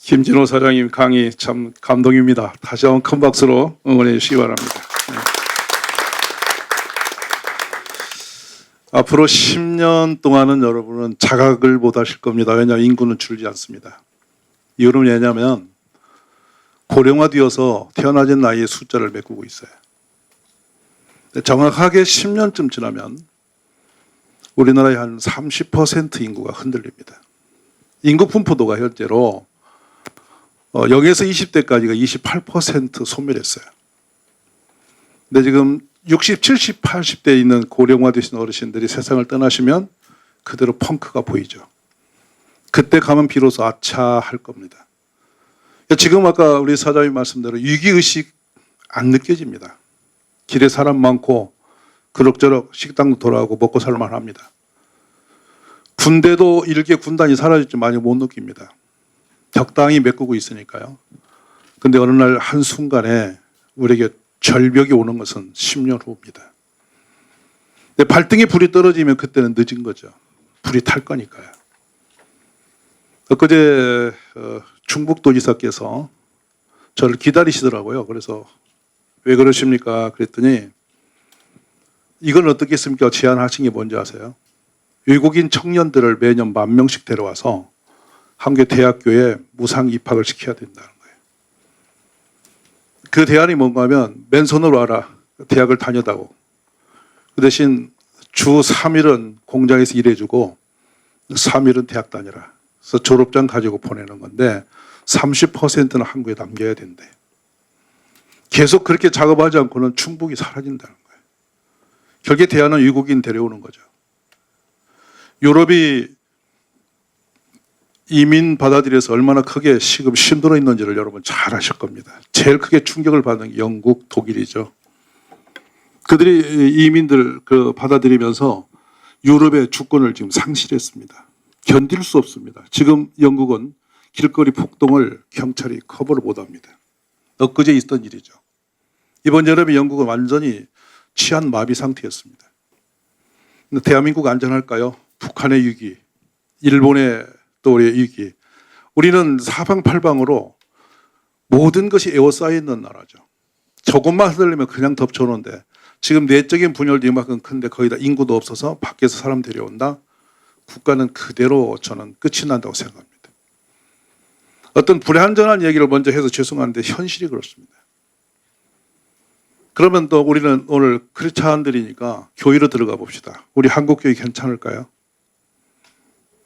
김진호 사장님 강의 참 감동입니다. 다시 한번 큰 박수로 응원해 주시기 바랍니다. 네. 앞으로 10년 동안은 여러분은 자각을 못 하실 겁니다. 왜냐하면 인구는 줄지 않습니다. 이유는 왜냐하면 고령화되어서 태어나진 나이의 숫자를 메꾸고 있어요. 정확하게 10년쯤 지나면 우리나라의 한 30% 인구가 흔들립니다. 인구 분포도가 현재로 0에서 20대까지가 28% 소멸했어요. 근데 지금 60, 70, 80대에 있는 고령화되신 어르신들이 세상을 떠나시면 그대로 펑크가 보이죠. 그때 가면 비로소 아차 할 겁니다. 지금 아까 우리 사장님 말씀대로 위기의식 안 느껴집니다. 길에 사람 많고 그럭저럭 식당도 돌아가고 먹고 살만 합니다. 군대도 일개 군단이 사라질지 많이 못 느낍니다. 적당히 메꾸고 있으니까요. 근데 어느 날 한순간에 우리에게 절벽이 오는 것은 10년 후입니다. 근데 발등에 불이 떨어지면 그때는 늦은 거죠. 불이 탈 거니까요. 엊그제 충북도지사께서 저를 기다리시더라고요. 그래서 왜 그러십니까? 그랬더니 이건 어떻겠습니까? 제안하신 게 뭔지 아세요? 외국인 청년들을 매년 10,000명씩 데려와서 한개 대학교에 무상 입학을 시켜야 된다는 거예요. 그 대안이 뭔가 하면 맨손으로 와라. 대학을 다녀다오. 그 대신 주 3일은 공장에서 일해주고 3일은 대학 다녀라. 그래서 졸업장 가지고 보내는 건데 30%는 한국에 남겨야 된대. 계속 그렇게 작업하지 않고는 충북이 사라진다는 거예요. 결국에 대안은 외국인 데려오는 거죠. 유럽이 이민 받아들여서 얼마나 크게 지금 힘들어 있는지를 여러분 잘 아실 겁니다. 제일 크게 충격을 받은 게 영국, 독일이죠. 그들이 이민들 받아들이면서 유럽의 주권을 지금 상실했습니다. 견딜 수 없습니다. 지금 영국은 길거리 폭동을 경찰이 커버를 못합니다. 엊그제 있던 일이죠. 이번 여름에 영국은 완전히 치안 마비 상태였습니다. 근데 대한민국 안전할까요? 북한의 위기, 일본의 또 우리의 위기. 우리는 사방팔방으로 모든 것이 에워싸여 있는 나라죠. 조금만 흔들리면 그냥 덮쳐오는데 지금 내적인 분열도 이만큼 큰데 거의 다 인구도 없어서 밖에서 사람 데려온다. 국가는 그대로 저는 끝이 난다고 생각합니다. 어떤 불완전한 얘기를 먼저 해서 죄송한데 현실이 그렇습니다. 그러면 또 우리는 오늘 크리스찬들이니까 교회로 들어가 봅시다. 우리 한국교회 괜찮을까요?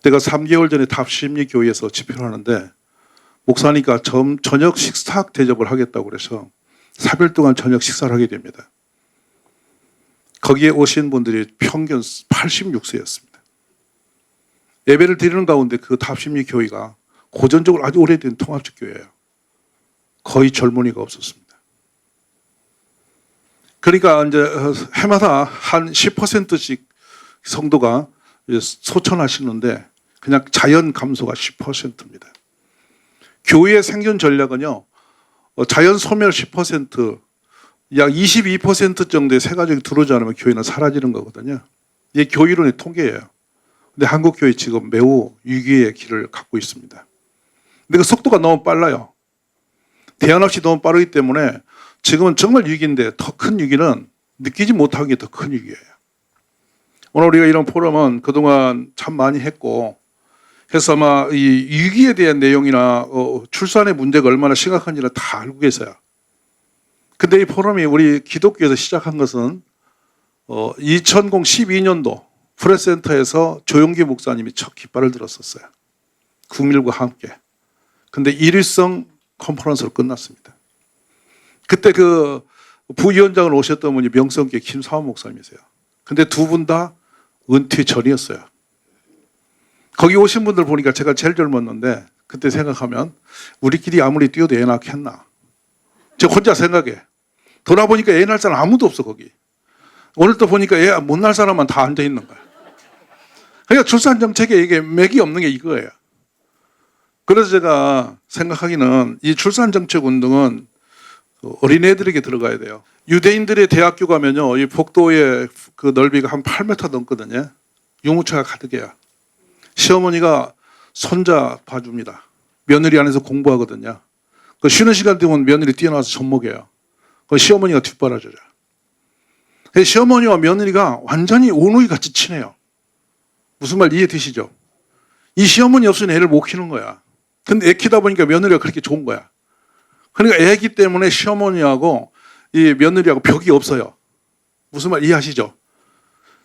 제가 3개월 전에 답심리 교회에서 집회를 하는데 목사니까 저녁 식사 대접을 하겠다고 그래서 3일 동안 저녁 식사를 하게 됩니다. 거기에 오신 분들이 평균 86세였습니다. 예배를 드리는 가운데 그 답심리 교회가 고전적으로 아주 오래된 통합적 교회예요. 거의 젊은이가 없었습니다. 그러니까 이제 해마다 한 10%씩 성도가 소천하시는데 그냥 자연 감소가 10%입니다. 교회의 생존 전략은요, 자연 소멸 10%, 약 22% 정도의 새 가족이 들어오지 않으면 교회는 사라지는 거거든요. 이게 교회론의 통계예요. 근데 한국 교회 지금 매우 위기의 길을 갖고 있습니다. 근데 그 속도가 너무 빨라요. 대안 없이 너무 빠르기 때문에 지금은 정말 위기인데 더 큰 위기는 느끼지 못한 게 더 큰 위기예요. 오늘 우리가 이런 포럼은 그동안 참 많이 했고 해서 아마 이 위기에 대한 내용이나 출산의 문제가 얼마나 심각한지는 다 알고 계세요. 근데 이 포럼이 우리 기독교에서 시작한 것은 2012년도 프레스센터에서 조용기 목사님이 첫 깃발을 들었었어요. 국민과 함께. 근데 일일성 컨퍼런스로 끝났습니다. 그때 그 부위원장을 오셨던 분이 명성교회 김사원 목사님이세요. 근데 두 분 다 은퇴 전이었어요. 거기 오신 분들 보니까 제가 제일 젊었는데 그때 생각하면 우리끼리 아무리 뛰어도 애 낳겠나. 제가 혼자 생각해. 돌아보니까 애 낳을 사람 아무도 없어 거기. 오늘 또 보니까 애 못 낳을 사람만 다 앉아 있는 거야. 그러니까 출산 정책에 이게 맥이 없는 게 이거예요. 그래서 제가 생각하기는 이 출산 정책 운동은 어린애들에게 들어가야 돼요. 유대인들의 대학교 가면요, 이 복도의 그 넓이가 한 8m 넘거든요. 유모차가 가득해요. 시어머니가 손자 봐줍니다. 며느리 안에서 공부하거든요. 그 쉬는 시간 되면 며느리 뛰어나와서 젖 먹여요. 그 시어머니가 뒷바라져요. 시어머니와 며느리가 완전히 오누이 같이 친해요. 무슨 말 이해되시죠? 이 시어머니 없으면 애를 못 키우는 거야. 근데 애 키다 보니까 며느리가 그렇게 좋은 거야. 그러니까 애기 때문에 시어머니하고 이 며느리하고 벽이 없어요. 무슨 말 이해하시죠?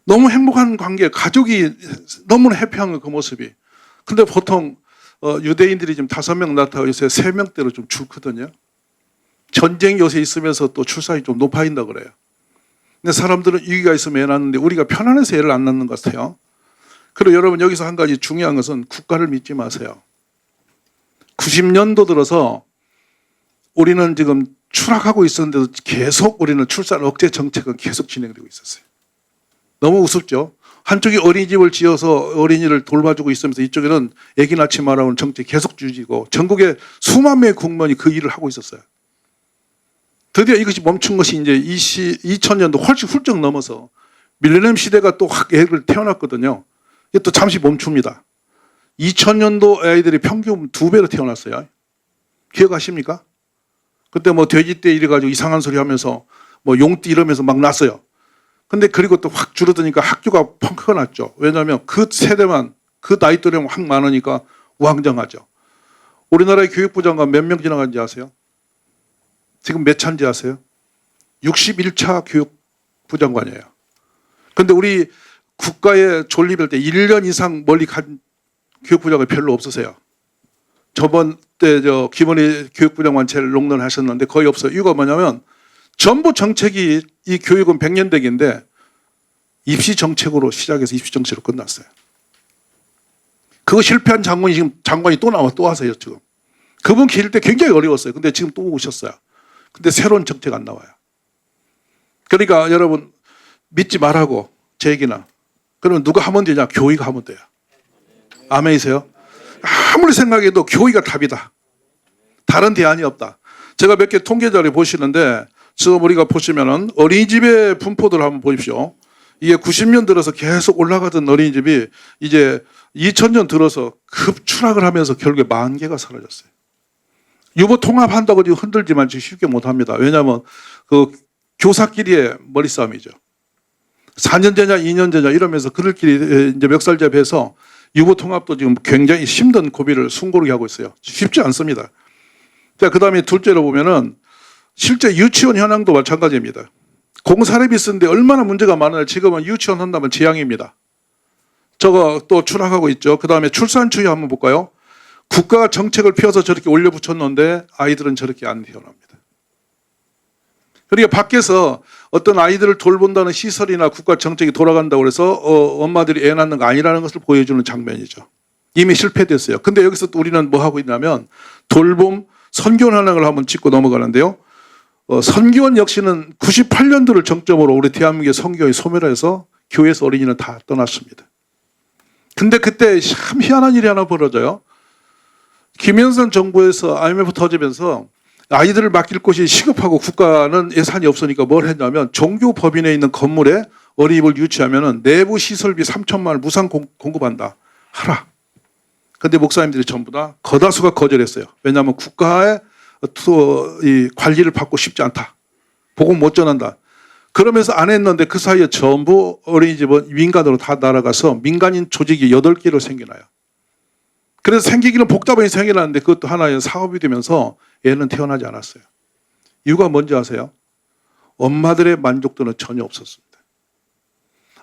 너무 행복한 관계, 가족이 너무나 해피한 거예요, 그 모습이. 근데 보통 유대인들이 지금 5명 낳다가 요새 3명대로 좀 줄거든요. 전쟁이 요새 있으면서 또 출산이 좀 높아진다 그래요. 근데 사람들은 위기가 있으면 애 낳는데 우리가 편안해서 애를 안 낳는 것 같아요. 그리고 여러분 여기서 한 가지 중요한 것은 국가를 믿지 마세요. 90년도 들어서 우리는 지금 추락하고 있었는데도 계속 우리는 출산 억제 정책은 계속 진행되고 있었어요. 너무 우습죠? 한쪽이 어린이집을 지어서 어린이를 돌봐주고 있으면서 이쪽에는 애기 낳지 말라는 정책이 계속 유지고 전국에 수만 명의 국민이 그 일을 하고 있었어요. 드디어 이것이 멈춘 것이 이제 2000년도 훨씬 훌쩍 넘어서 밀레니엄 시대가 또 확 애를 태어났거든요. 이게 또 잠시 멈춥니다. 2000년도 아이들이 평균 2배로 태어났어요. 기억하십니까? 그때 뭐 돼지떼 이래가지고 이상한 소리 하면서 뭐 용띠 이러면서 막 났어요. 근데 그리고 또 확 줄어드니까 학교가 펑크가 났죠. 왜냐하면 그 세대만 그 나이 또래만 확 많으니까 우왕좌왕하죠. 우리나라의 교육부 장관 몇 명 지나간지 아세요? 지금 몇 차인지 아세요? 61차 교육부 장관이에요. 근데 우리 국가에 존립할 때 1년 이상 멀리 간 교육부 장관이 별로 없으세요. 저번 때 김원희 교육부 장관 제일 롱런 하셨는데 거의 없어요. 이유가 뭐냐면 전부 정책이 이 교육은 100년대기인데 입시 정책으로 시작해서 입시 정책으로 끝났어요. 그거 실패한 장관이 지금 장관이 또 와서요 지금. 그분 기일 때 굉장히 어려웠어요. 근데 지금 또 오셨어요. 근데 새로운 정책 안 나와요. 그러니까 여러분 믿지 말라고 제 얘기나. 그러면 누가 하면 되냐? 교회가 하면 돼요. 아멘이세요? 아무리 생각해도 교회가 답이다. 다른 대안이 없다. 제가 몇 개 통계 자료 보시는데 지금 우리가 보시면은 어린이집의 분포들 한번 보십시오. 이게 90년 들어서 계속 올라가던 어린이집이 이제 2000년 들어서 급 추락을 하면서 결국에 40,000개가 사라졌어요. 유보 통합한다고 지금 흔들지만 지금 쉽게 못합니다. 왜냐하면 그 교사끼리의 머리싸움이죠. 4년제냐 2년제냐 이러면서 그들끼리 이제 멱살잡이해서 유보 통합도 지금 굉장히 힘든 고비를 숨고르게 하고 있어요. 쉽지 않습니다. 자, 그 다음에 둘째로 보면은 실제 유치원 현황도 마찬가지입니다. 공사립이 쓰는데 얼마나 문제가 많아요. 지금은 유치원 한다면 재앙입니다. 저거 또 추락하고 있죠. 그 다음에 출산 추이 한번 볼까요? 국가가 정책을 펴서 저렇게 올려붙였는데 아이들은 저렇게 안 태어납니다. 그러니까 밖에서 어떤 아이들을 돌본다는 시설이나 국가 정책이 돌아간다고 해서 엄마들이 애 낳는 거 아니라는 것을 보여주는 장면이죠. 이미 실패됐어요. 근데 여기서 또 우리는 뭐 하고 있냐면 돌봄 선교원 현황을 한번 짚고 넘어가는데요. 선교원 역시는 98년도를 정점으로 우리 대한민국의 선교의 소멸해서 교회에서 어린이는 다 떠났습니다. 근데 그때 참 희한한 일이 하나 벌어져요. 김영삼 정부에서 IMF 터지면서 아이들을 맡길 곳이 시급하고 국가는 예산이 없으니까 뭘 했냐면 종교법인에 있는 건물에 어린이집을 유치하면 내부 시설비 3천만 원을 무상 공급한다. 하라. 근데 목사님들이 전부 다 거다수가 거절했어요. 왜냐하면 국가의 이 관리를 받고 싶지 않다. 복음 못 전한다. 그러면서 안 했는데 그 사이에 전부 어린이집은 민간으로 다 날아가서 민간인 조직이 8개로 생겨나요. 그래서 생기기는 복잡하게 생겨나는데 그것도 하나의 사업이 되면서 애는 태어나지 않았어요. 이유가 뭔지 아세요? 엄마들의 만족도는 전혀 없었습니다.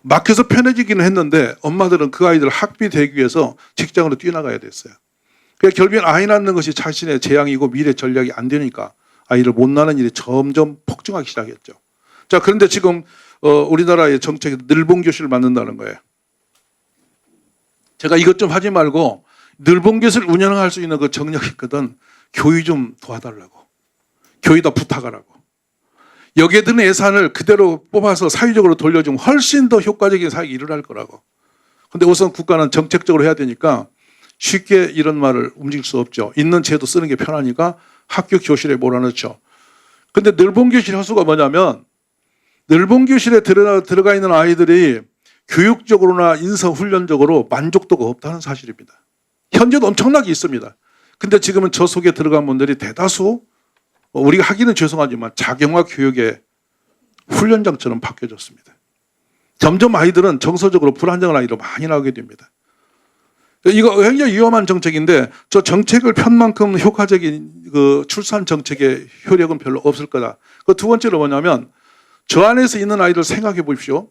막혀서 편해지기는 했는데 엄마들은 그 아이들 학비 대기 위해서 직장으로 뛰어나가야 됐어요. 그러니까 결국엔 아이 낳는 것이 자신의 재앙이고 미래 전략이 안 되니까 아이를 못 낳는 일이 점점 폭증하기 시작했죠. 자, 그런데 지금 우리나라의 정책이 늘봉교실을 만든다는 거예요. 제가 이것 좀 하지 말고 늘봉교실을 운영할 수 있는 그 정력이 있거든. 교회 좀 도와달라고. 교회다 부탁하라고. 여기에 드는 예산을 그대로 뽑아서 사회적으로 돌려주면 훨씬 더 효과적인 사역이 일어날 거라고. 근데 우선 국가는 정책적으로 해야 되니까 쉽게 이런 말을 움직일 수 없죠. 있는 제도 쓰는 게 편하니까 학교 교실에 몰아넣죠. 근데 늘봉교실 혈수가 뭐냐면 늘봉교실에 들어가 있는 아이들이 교육적으로나 인성훈련적으로 만족도가 없다는 사실입니다. 현재도 엄청나게 있습니다. 근데 지금은 저 속에 들어간 분들이 대다수 우리가 하기는 죄송하지만 작용화 교육의 훈련장처럼 바뀌어졌습니다. 점점 아이들은 정서적으로 불안정한 아이로 많이 나오게 됩니다. 이거 굉장히 위험한 정책인데 저 정책을 편 만큼 효과적인 그 출산 정책의 효력은 별로 없을 거다. 그 두 번째로 뭐냐면 저 안에서 있는 아이들 생각해 보십시오.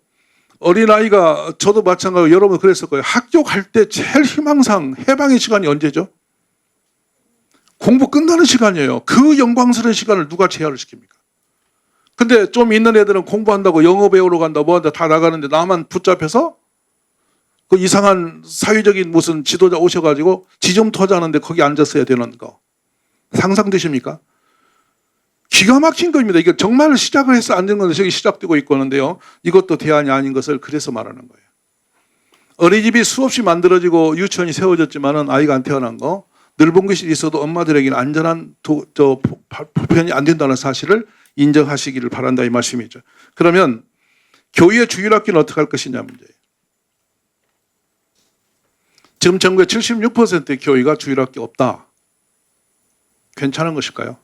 어린아이가 저도 마찬가지로 여러분 그랬을 거예요. 학교 갈 때 제일 희망상 해방의 시간이 언제죠? 공부 끝나는 시간이에요. 그 영광스러운 시간을 누가 제한을 시킵니까? 근데 좀 있는 애들은 공부한다고 영어 배우러 간다 뭐 한다 다 나가는데 나만 붙잡혀서 그 이상한 사회적인 무슨 지도자 오셔가지고 지점토하자는데 거기 앉았어야 되는 거 상상되십니까? 기가 막힌 겁니다. 이게 정말 시작을 해서 안 된 건데 저기 시작되고 있고 하는데요. 이것도 대안이 아닌 것을 그래서 말하는 거예요. 어린이집이 수없이 만들어지고 유치원이 세워졌지만은 아이가 안 태어난 거 늘봉교실이 있어도 엄마들에게는 안전한 보편이 안 된다는 사실을 인정하시기를 바란다 이 말씀이죠. 그러면 교회의 주일학교는 어떻게 할 것이냐 문제예요. 지금 전국의 76%의 교회가 주일학교 없다. 괜찮은 것일까요?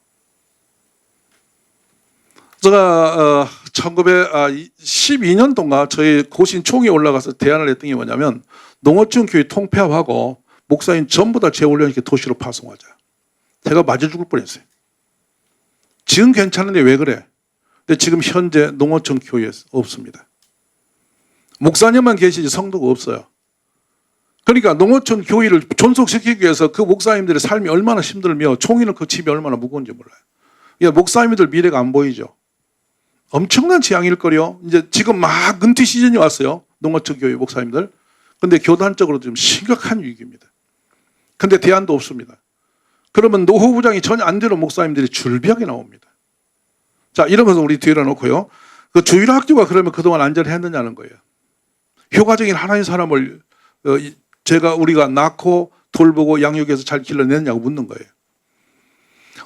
제가 1912년 동안 저희 고신 총회에 올라가서 대안을 했던 게 뭐냐면 농어촌 교회 통폐합하고 목사님 전부 다 재훈련시켜 도시로 파송하자. 제가 맞아 죽을 뻔했어요. 지금 괜찮은데 왜 그래? 근데 지금 현재 농어촌 교회에 없습니다. 목사님만 계시지 성도가 없어요. 그러니까 농어촌 교회를 존속시키기 위해서 그 목사님들의 삶이 얼마나 힘들며 총회는 그 집이 얼마나 무거운지 몰라요. 그러니까 목사님들 미래가 안 보이죠. 엄청난 재앙일 거요. 이제 지금 막 은퇴 시즌이 왔어요. 농어촌 교회 목사님들. 근데 교단적으로 좀 심각한 위기입니다. 근데 대안도 없습니다. 그러면 노후 부장이 전혀 안 되는 목사님들이 줄비하게 나옵니다. 자, 이런 것은 우리 뒤에 놓고요. 그 주일학교가 그러면 그동안 안전했느냐는 거예요. 효과적인 하나의 사람을 우리가 낳고 돌보고 양육해서 잘 길러냈냐고 묻는 거예요.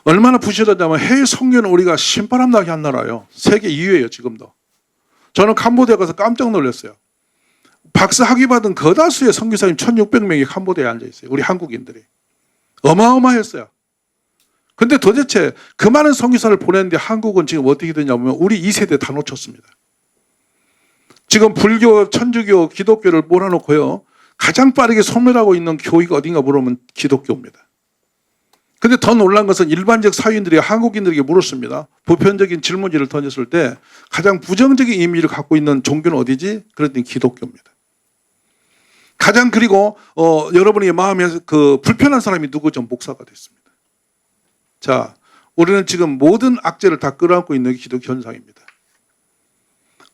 얼마나 부실하다면 해외 성교는 우리가 신바람 나게 한 나라예요. 세계 2위예요 지금도. 저는 캄보디아 가서 깜짝 놀랐어요. 박사 학위 받은 거다수의 선교사님 1600명이 캄보디아에 앉아있어요. 우리 한국인들이. 어마어마했어요. 근데 도대체 그 많은 선교사를 보냈는데 한국은 지금 어떻게 되냐면 우리 2세대 다 놓쳤습니다. 지금 불교, 천주교, 기독교를 몰아놓고요. 가장 빠르게 소멸하고 있는 교회가 어딘가 물으면 기독교입니다. 근데 더 놀란 것은 일반적 사회인들이 한국인들에게 물었습니다. 보편적인 질문지를 던졌을 때 가장 부정적인 이미지를 갖고 있는 종교는 어디지? 그랬더니 기독교입니다. 가장 그리고 여러분의 마음에 그 불편한 사람이 누구죠? 목사가 됐습니다. 자, 우리는 지금 모든 악재를 다 끌어안고 있는 게 기독교 현상입니다.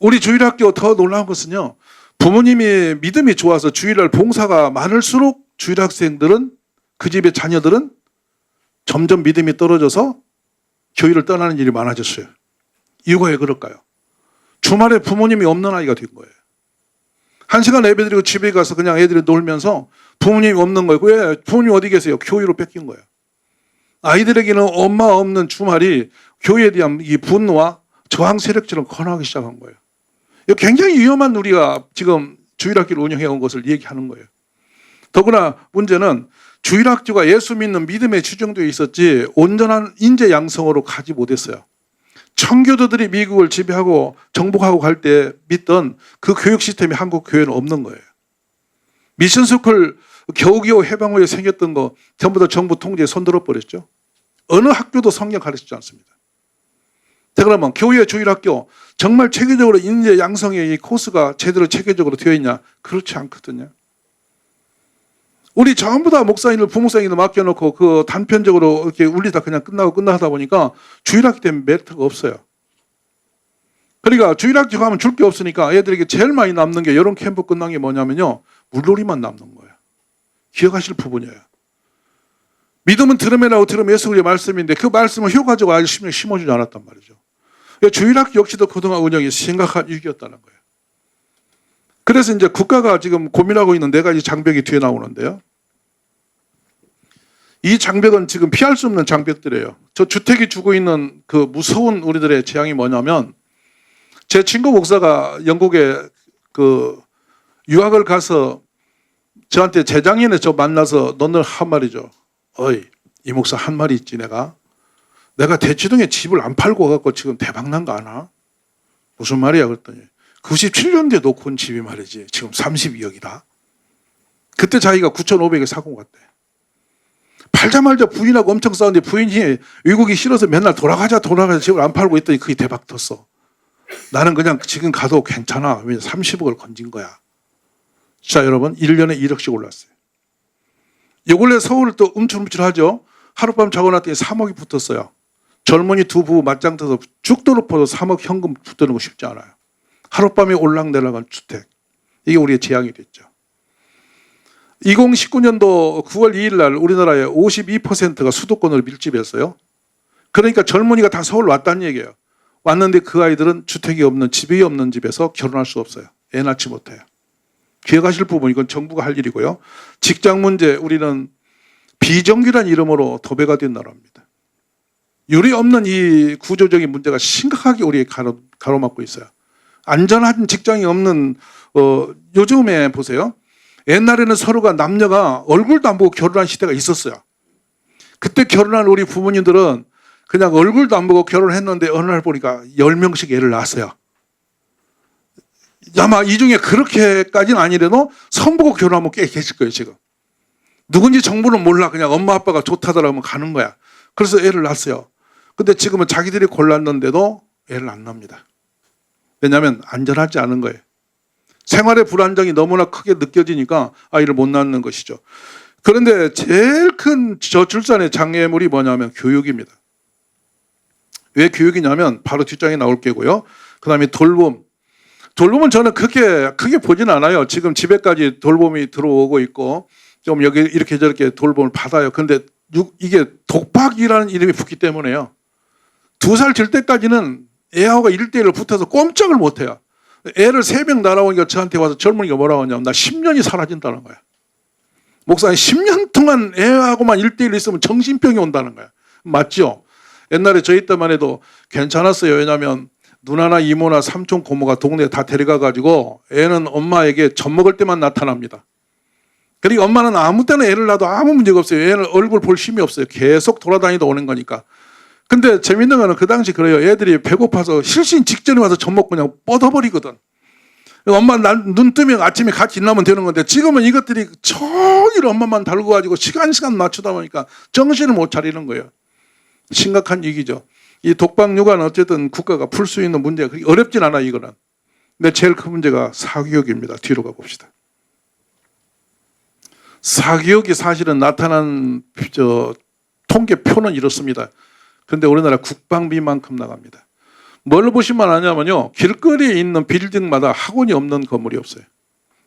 우리 주일학교 더 놀라운 것은요. 부모님이 믿음이 좋아서 주일날 봉사가 많을수록 주일학생들은 그 집의 자녀들은 점점 믿음이 떨어져서 교회를 떠나는 일이 많아졌어요. 이유가 왜 그럴까요? 주말에 부모님이 없는 아이가 된 거예요. 1시간 예배드리고 집에 가서 그냥 애들이 놀면서 부모님이 없는 거예요. 왜? 부모님 어디 계세요? 교회로 뺏긴 거예요. 아이들에게는 엄마 없는 주말이 교회에 대한 이 분노와 저항 세력처럼 커나가기 시작한 거예요. 이거 굉장히 위험한 우리가 지금 주일학교를 운영해온 것을 얘기하는 거예요. 더구나 문제는 주일학교가 예수 믿는 믿음에 추정되어 있었지 온전한 인재 양성으로 가지 못했어요. 청교도들이 미국을 지배하고 정복하고 갈 때 믿던 그 교육 시스템이 한국 교회는 없는 거예요. 미션스쿨 겨우겨우 해방 후에 생겼던 거 전부 다 정부 통제에 손들어 버렸죠. 어느 학교도 성경 가르치지 않습니다. 자, 그러면 교회 주일학교 정말 체계적으로 인재 양성의 이 코스가 제대로 체계적으로 되어 있냐? 그렇지 않거든요. 우리 전부 다 목사님들, 부목사님들 맡겨놓고 그 단편적으로 이렇게 울리다 그냥 끝나다 보니까 주일학교 때문에 메리트가 없어요. 그러니까 주일학교 가면 줄 게 없으니까 애들에게 제일 많이 남는 게 여름 캠프 끝난 게 뭐냐면요. 물놀이만 남는 거예요. 기억하실 부분이에요. 믿음은 들음이라고 들으면 예수의 말씀인데 그 말씀을 효과적으로 아주 심어주지 않았단 말이죠. 주일학교 역시도 그동안 운영이 심각한 위기였다는 거예요. 그래서 이제 국가가 지금 고민하고 있는 4가지 장벽이 뒤에 나오는데요. 이 장벽은 지금 피할 수 없는 장벽들이에요. 저 주택이 주고 있는 그 무서운 우리들의 재앙이 뭐냐면, 제 친구 목사가 영국에 그 유학을 가서 저한테 재작년에 저 만나서 너늘 한 말이죠. 어이, 이 목사 한 말이 있지. 내가 대치동에 집을 안 팔고 갖고 지금 대박 난 거 아나? 무슨 말이야? 그랬더니 97년도에 놓고 온 집이 말이지 지금 32억이다. 그때 자기가 9,500에 사고 갔대. 팔자말자 부인하고 엄청 싸웠는데 부인이 외국이 싫어서 맨날 돌아가자 집을 안 팔고 있더니 그게 대박 텄어. 나는 그냥 지금 가도 괜찮아. 왜냐 30억을 건진 거야. 자, 여러분 1년에 1억씩 올랐어요. 요 근래 서울을 또 움찔움찔하죠. 하룻밤 자고 났더니 3억이 붙었어요. 젊은이 두 부부 맞짱 떠서 죽도 높아도 3억 현금 붙드는 거 쉽지 않아요. 하룻밤에 올락내락한 주택. 이게 우리의 재앙이 됐죠. 2019년도 9월 2일 날 우리나라의 52%가 수도권으로 밀집했어요. 그러니까 젊은이가 다 서울 왔다는 얘기예요. 왔는데 그 아이들은 주택이 없는, 집이 없는 집에서 결혼할 수 없어요. 애 낳지 못해요. 기억하실 부분, 이건 정부가 할 일이고요. 직장 문제, 우리는 비정규란 이름으로 도배가 된 나라입니다. 유리 없는 이 구조적인 문제가 심각하게 우리에 가로막고 있어요. 안전한 직장이 없는, 요즘에 보세요. 옛날에는 서로가 남녀가 얼굴도 안 보고 결혼한 시대가 있었어요. 그때 결혼한 우리 부모님들은 그냥 얼굴도 안 보고 결혼했는데 어느 날 보니까 10명씩 애를 낳았어요. 아마 이 중에 그렇게까지는 아니래도 선보고 결혼하면 꽤 계실 거예요, 지금. 누군지 정보는 몰라. 그냥 엄마 아빠가 좋다더라면 가는 거야. 그래서 애를 낳았어요. 근데 지금은 자기들이 골랐는데도 애를 안 낳습니다. 왜냐하면 안전하지 않은 거예요. 생활의 불안정이 너무나 크게 느껴지니까 아이를 못 낳는 것이죠. 그런데 제일 큰 저출산의 장애물이 뭐냐면 교육입니다. 왜 교육이냐면 바로 뒷장에 나올 게고요. 그 다음에 돌봄. 돌봄은 저는 크게 보진 않아요. 지금 집에까지 돌봄이 들어오고 있고 좀 여기 이렇게 저렇게 돌봄을 받아요. 근데 이게 독박이라는 이름이 붙기 때문에요. 2살 될 때까지는 애하고 1대1로 붙어서 꼼짝을 못해요. 애를 3명 날아오니까 저한테 와서 젊은이가 뭐라고 하냐면 나 10년이 사라진다는 거야. 목사님 10년 동안 애하고만 1대1로 있으면 정신병이 온다는 거야. 맞죠? 옛날에 저희 때만 해도 괜찮았어요. 왜냐하면 누나나 이모나 삼촌 고모가 동네에 다 데려가가지고 애는 엄마에게 젖 먹을 때만 나타납니다. 그리고 엄마는 아무 때나 애를 낳아도 아무 문제가 없어요. 애는 얼굴 볼 힘이 없어요. 계속 돌아다니다 오는 거니까. 근데 재밌는 거는 그 당시 그래요. 애들이 배고파서 실신 직전에 와서 젖 먹고 그냥 뻗어버리거든. 엄마 눈 뜨면 아침에 같이 일나면 되는 건데 지금은 이것들이 종일 엄마만 달고 가지고 시간 맞추다 보니까 정신을 못 차리는 거예요. 심각한 위기죠. 이 독박 육아는 어쨌든 국가가 풀 수 있는 문제가 그렇게 어렵진 않아 이거는. 근데 제일 큰 문제가 사교육입니다. 뒤로 가봅시다. 사교육이 사실은 나타난 통계표는 이렇습니다. 그런데 우리나라 국방비만큼 나갑니다. 뭘 보시면 아냐면요. 길거리에 있는 빌딩마다 학원이 없는 건물이 없어요.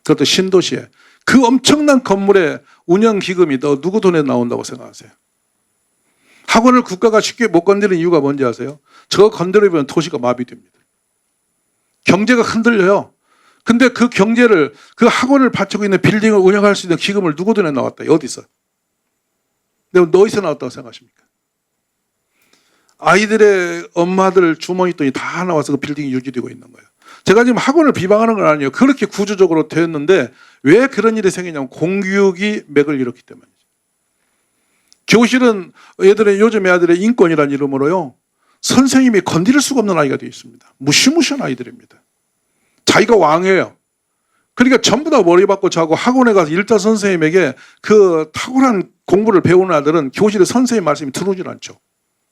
그것도 신도시에. 그 엄청난 건물의 운영기금이 누구 돈에 나온다고 생각하세요? 학원을 국가가 쉽게 못 건드리는 이유가 뭔지 아세요? 저거 건드리면 도시가 마비됩니다. 경제가 흔들려요. 근데 그 경제를, 그 학원을 바치고 있는 빌딩을 운영할 수 있는 기금을 누구 돈에 나왔다? 어디서? 내가 어디서 나왔다고 생각하십니까? 아이들의 엄마들 주머니 돈이 다 나와서 그 빌딩이 유지되고 있는 거예요. 제가 지금 학원을 비방하는 건 아니에요. 그렇게 구조적으로 되었는데 왜 그런 일이 생기냐면 공교육이 맥을 잃었기 때문이죠. 교실은 요즘 애들의 인권이라는 이름으로요. 선생님이 건드릴 수가 없는 아이가 되어 있습니다. 무시무시한 아이들입니다. 자기가 왕이에요. 그러니까 전부 다 머리 받고 자고 학원에 가서 일타 선생님에게 그 탁월한 공부를 배우는 아들은 교실에 선생님 말씀이 들어오질 않죠.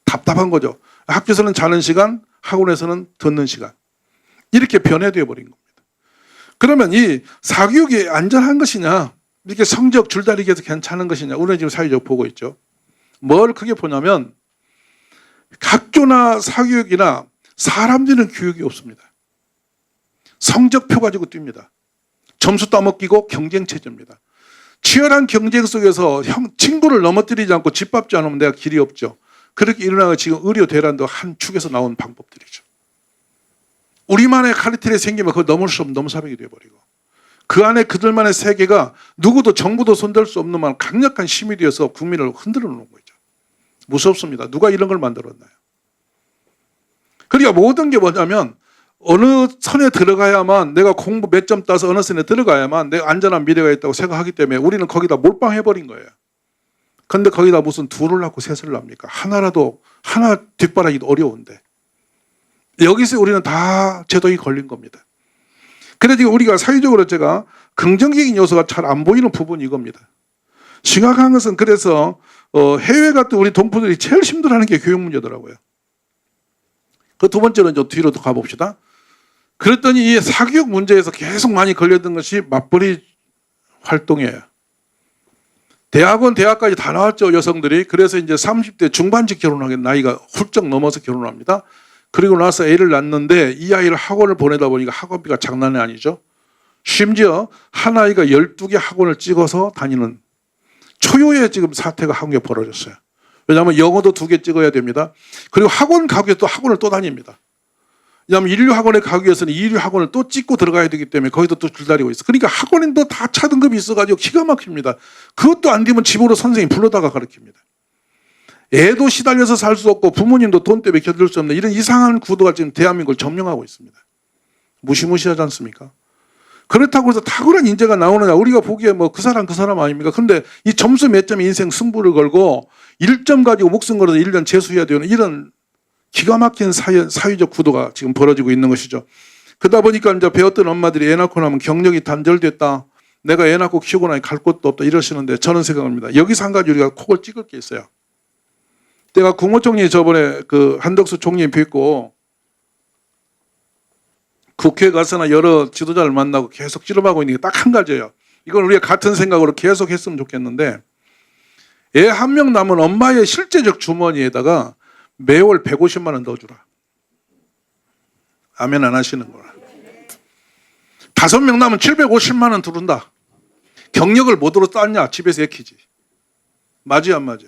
답답한 거죠. 학교에서는 자는 시간, 학원에서는 듣는 시간. 이렇게 변해되어 버린 겁니다. 그러면 이 사교육이 안전한 것이냐, 이렇게 성적 줄다리기 해서 괜찮은 것이냐, 우리는 지금 사회적으로 보고 있죠. 뭘 크게 보냐면 학교나 사교육이나 사람들은 교육이 없습니다. 성적표 가지고 뜁니다. 점수 따먹기고 경쟁체제입니다. 치열한 경쟁 속에서 친구를 넘어뜨리지 않고 짓밟지 않으면 내가 길이 없죠. 그렇게 일어나고 지금 의료 대란도 한 축에서 나온 방법들이죠. 우리만의 카르텔이 생기면 그걸 넘을 수 없는 넘사벽이 되어버리고. 그 안에 그들만의 세계가 누구도 정부도 손댈 수 없는 만 강력한 힘이 되어서 국민을 흔들어 놓은 거죠. 무섭습니다. 누가 이런 걸 만들었나요? 그러니까 모든 게 뭐냐면 어느 선에 들어가야만 내가 공부 몇 점 따서 어느 선에 들어가야만 내가 안전한 미래가 있다고 생각하기 때문에 우리는 거기다 몰빵해버린 거예요. 그런데 거기다 무슨 둘을 낳고 셋을 낳습니까? 하나라도 하나 뒷바라기도 어려운데 여기서 우리는 다 제도에 걸린 겁니다. 그래서 우리가 사회적으로 제가 긍정적인 요소가 잘 안 보이는 부분이 이겁니다. 심각한 것은 그래서 해외 같은 우리 동포들이 제일 힘들어하는 게 교육 문제더라고요. 그 두 번째는 좀 뒤로 더 가봅시다. 그랬더니 이 사교육 문제에서 계속 많이 걸렸던 것이 맞벌이 활동이에요. 대학까지 다 나왔죠, 여성들이. 그래서 이제 30대 중반쯤 결혼하게 나이가 훌쩍 넘어서 결혼합니다. 그리고 나서 애를 낳는데 이 아이를 학원을 보내다 보니까 학원비가 장난이 아니죠. 심지어 한 아이가 12개 학원을 찍어서 다니는 초유의 지금 사태가 한국에 벌어졌어요. 왜냐하면 영어도 2개 찍어야 됩니다. 그리고 학원 가기 위해 또 학원을 또 다닙니다. 왜냐하면 1류 학원에 가기 위해서는 2류 학원을 또 찍고 들어가야 되기 때문에 거기도 또 줄다리고 있어. 그러니까 학원인도 다 차등급이 있어가지고 기가 막힙니다. 그것도 안 되면 집으로 선생님 불러다가 가르칩니다. 애도 시달려서 살 수 없고 부모님도 돈 때문에 견딜 수 없는 이런 이상한 구도가 지금 대한민국을 점령하고 있습니다. 무시무시하지 않습니까? 그렇다고 해서 탁월한 인재가 나오느냐? 우리가 보기에 뭐 그 사람 아닙니까? 근데 이 점수 몇 점의 인생 승부를 걸고 1점 가지고 목숨 걸어서 1년 재수해야 되는 이런 기가 막힌 사회적 구도가 지금 벌어지고 있는 것이죠. 그러다 보니까 이제 배웠던 엄마들이 애 낳고 나면 경력이 단절됐다. 내가 애 낳고 키우고 나니 갈 곳도 없다 이러시는데 저는 생각합니다. 여기서 한 가지 우리가 콕을 찍을 게 있어요. 내가 국무총리 저번에 그 한덕수 총리 뵙고 국회에 가서나 여러 지도자를 만나고 계속 씨름하고 있는 게 딱 한 가지예요. 이건 우리가 같은 생각으로 계속 했으면 좋겠는데 애 한 명 낳으면 엄마의 실제적 주머니에다가 매월 150만 원 넣어주라. 아멘 안 하시는 거라. 5명 낳으면 750만 원 들어온다. 경력을 뭐로 땄냐? 집에서 애키지. 맞아요 안 맞아요?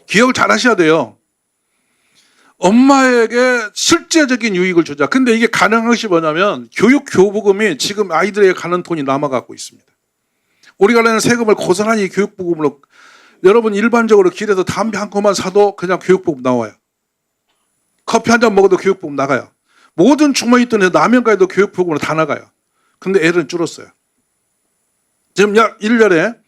기억을 잘 하셔야 돼요. 엄마에게 실제적인 유익을 주자. 근데 이게 가능한 것이 뭐냐면 교육보금이 지금 아이들에게 가는 돈이 남아가고 있습니다. 우리가 내는 세금을 고스란히 교육보금으로 여러분 일반적으로 길에서 담배 한 코만 사도 그냥 교육보금 나와요. 커피 한 잔 먹어도 교육보금 나가요. 모든 주머니 있던 라면가에도 교육보금으로 다 나가요. 근데 애는 줄었어요. 지금 약 1년에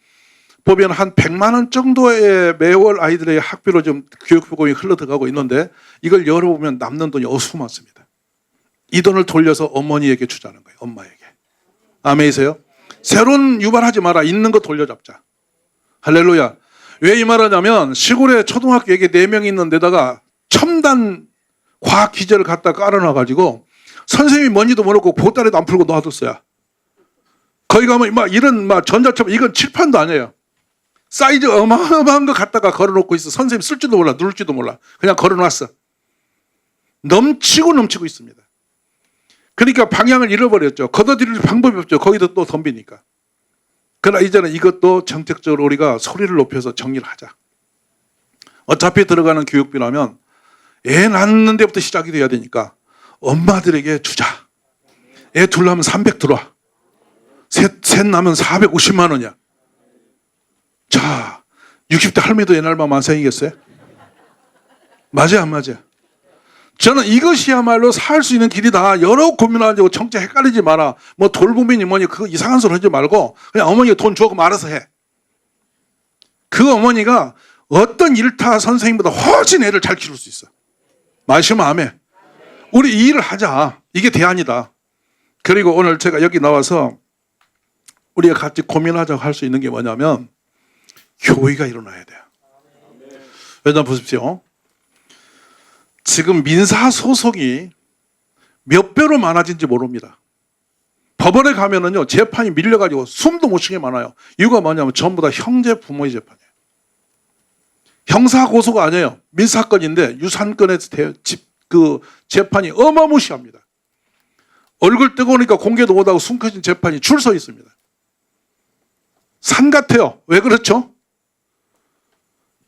보면 한 100만 원 정도의 매월 아이들의 학비로 좀 교육보금이 흘러들어가고 있는데 이걸 열어보면 남는 돈이 어수선합니다. 이 돈을 돌려서 어머니에게 주자는 거예요. 엄마에게. 아멘이세요? 새로운 유발하지 마라. 있는 거 돌려잡자. 할렐루야. 왜 이 말하냐면 시골에 초등학교 애기 4명이 있는 데다가 첨단 과학 기제를 갖다 깔아놔가지고 선생님이 뭔지도 모르고 보따리도 안 풀고 놔뒀어요. 거기 가면 막 이런 막 전자책 이건 칠판도 아니에요. 사이즈 어마어마한 거 갖다가 걸어놓고 있어. 선생님 쓸지도 몰라 누를지도 몰라. 그냥 걸어놨어. 넘치고 있습니다. 그러니까 방향을 잃어버렸죠. 걷어들일 방법이 없죠. 거기도 또 덤비니까. 그러나 이제는 이것도 정책적으로 우리가 소리를 높여서 정리를 하자. 어차피 들어가는 교육비라면 애 낳는 데부터 시작이 돼야 되니까 엄마들에게 주자. 애 둘 낳으면 300 들어와. 셋 낳으면 450만 원이야. 자, 60대 할머니도 애 낳으면 만생이겠어요? 맞아요 안 맞아요? 저는 이것이야말로 살 수 있는 길이다. 여러 고민하고 정책 헷갈리지 마라. 뭐 돌봄이니 뭐니 그거 이상한 소리 하지 말고 그냥 어머니가 돈 주고 알아서 해. 그 어머니가 어떤 일타 선생님보다 훨씬 애를 잘 키울 수 있어. 마시면 아멘. 우리 이 일을 하자. 이게 대안이다. 그리고 오늘 제가 여기 나와서 우리가 같이 고민하자고 할 수 있는 게 뭐냐면 교회가 일어나야 돼요. 왜냐면 보십시오. 지금 민사소송이 몇 배로 많아진지 모릅니다. 법원에 가면은요, 재판이 밀려가지고 숨도 못 쉬게 많아요. 이유가 뭐냐면 전부 다 형제 부모의 재판이에요. 형사고소가 아니에요. 민사건인데 유산건에서 그 재판이 어마무시합니다. 얼굴 뜨거우니까 공개도 못하고 숨겨진 재판이 줄 서 있습니다. 산 같아요. 왜 그렇죠?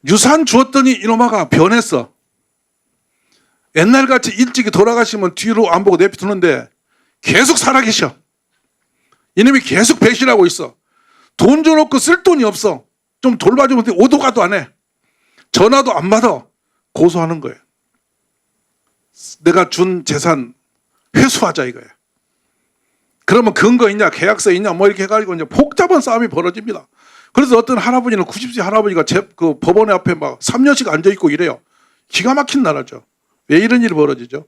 유산 주었더니 이놈아가 변했어. 옛날같이 일찍이 돌아가시면 뒤로 안 보고 내비두는데 계속 살아계셔. 이놈이 계속 배신하고 있어. 돈 줘놓고 쓸 돈이 없어. 좀 돌봐주면 오도 가도 안 해. 전화도 안 받아. 고소하는 거예요. 내가 준 재산 회수하자 이거예요. 그러면 근거 있냐, 계약서 있냐, 뭐 이렇게 해가지고 이제 복잡한 싸움이 벌어집니다. 그래서 어떤 할아버지는 90세 할아버지가 그 법원에 앞에 막 3년씩 앉아있고 이래요. 기가 막힌 나라죠. 왜 이런 일이 벌어지죠?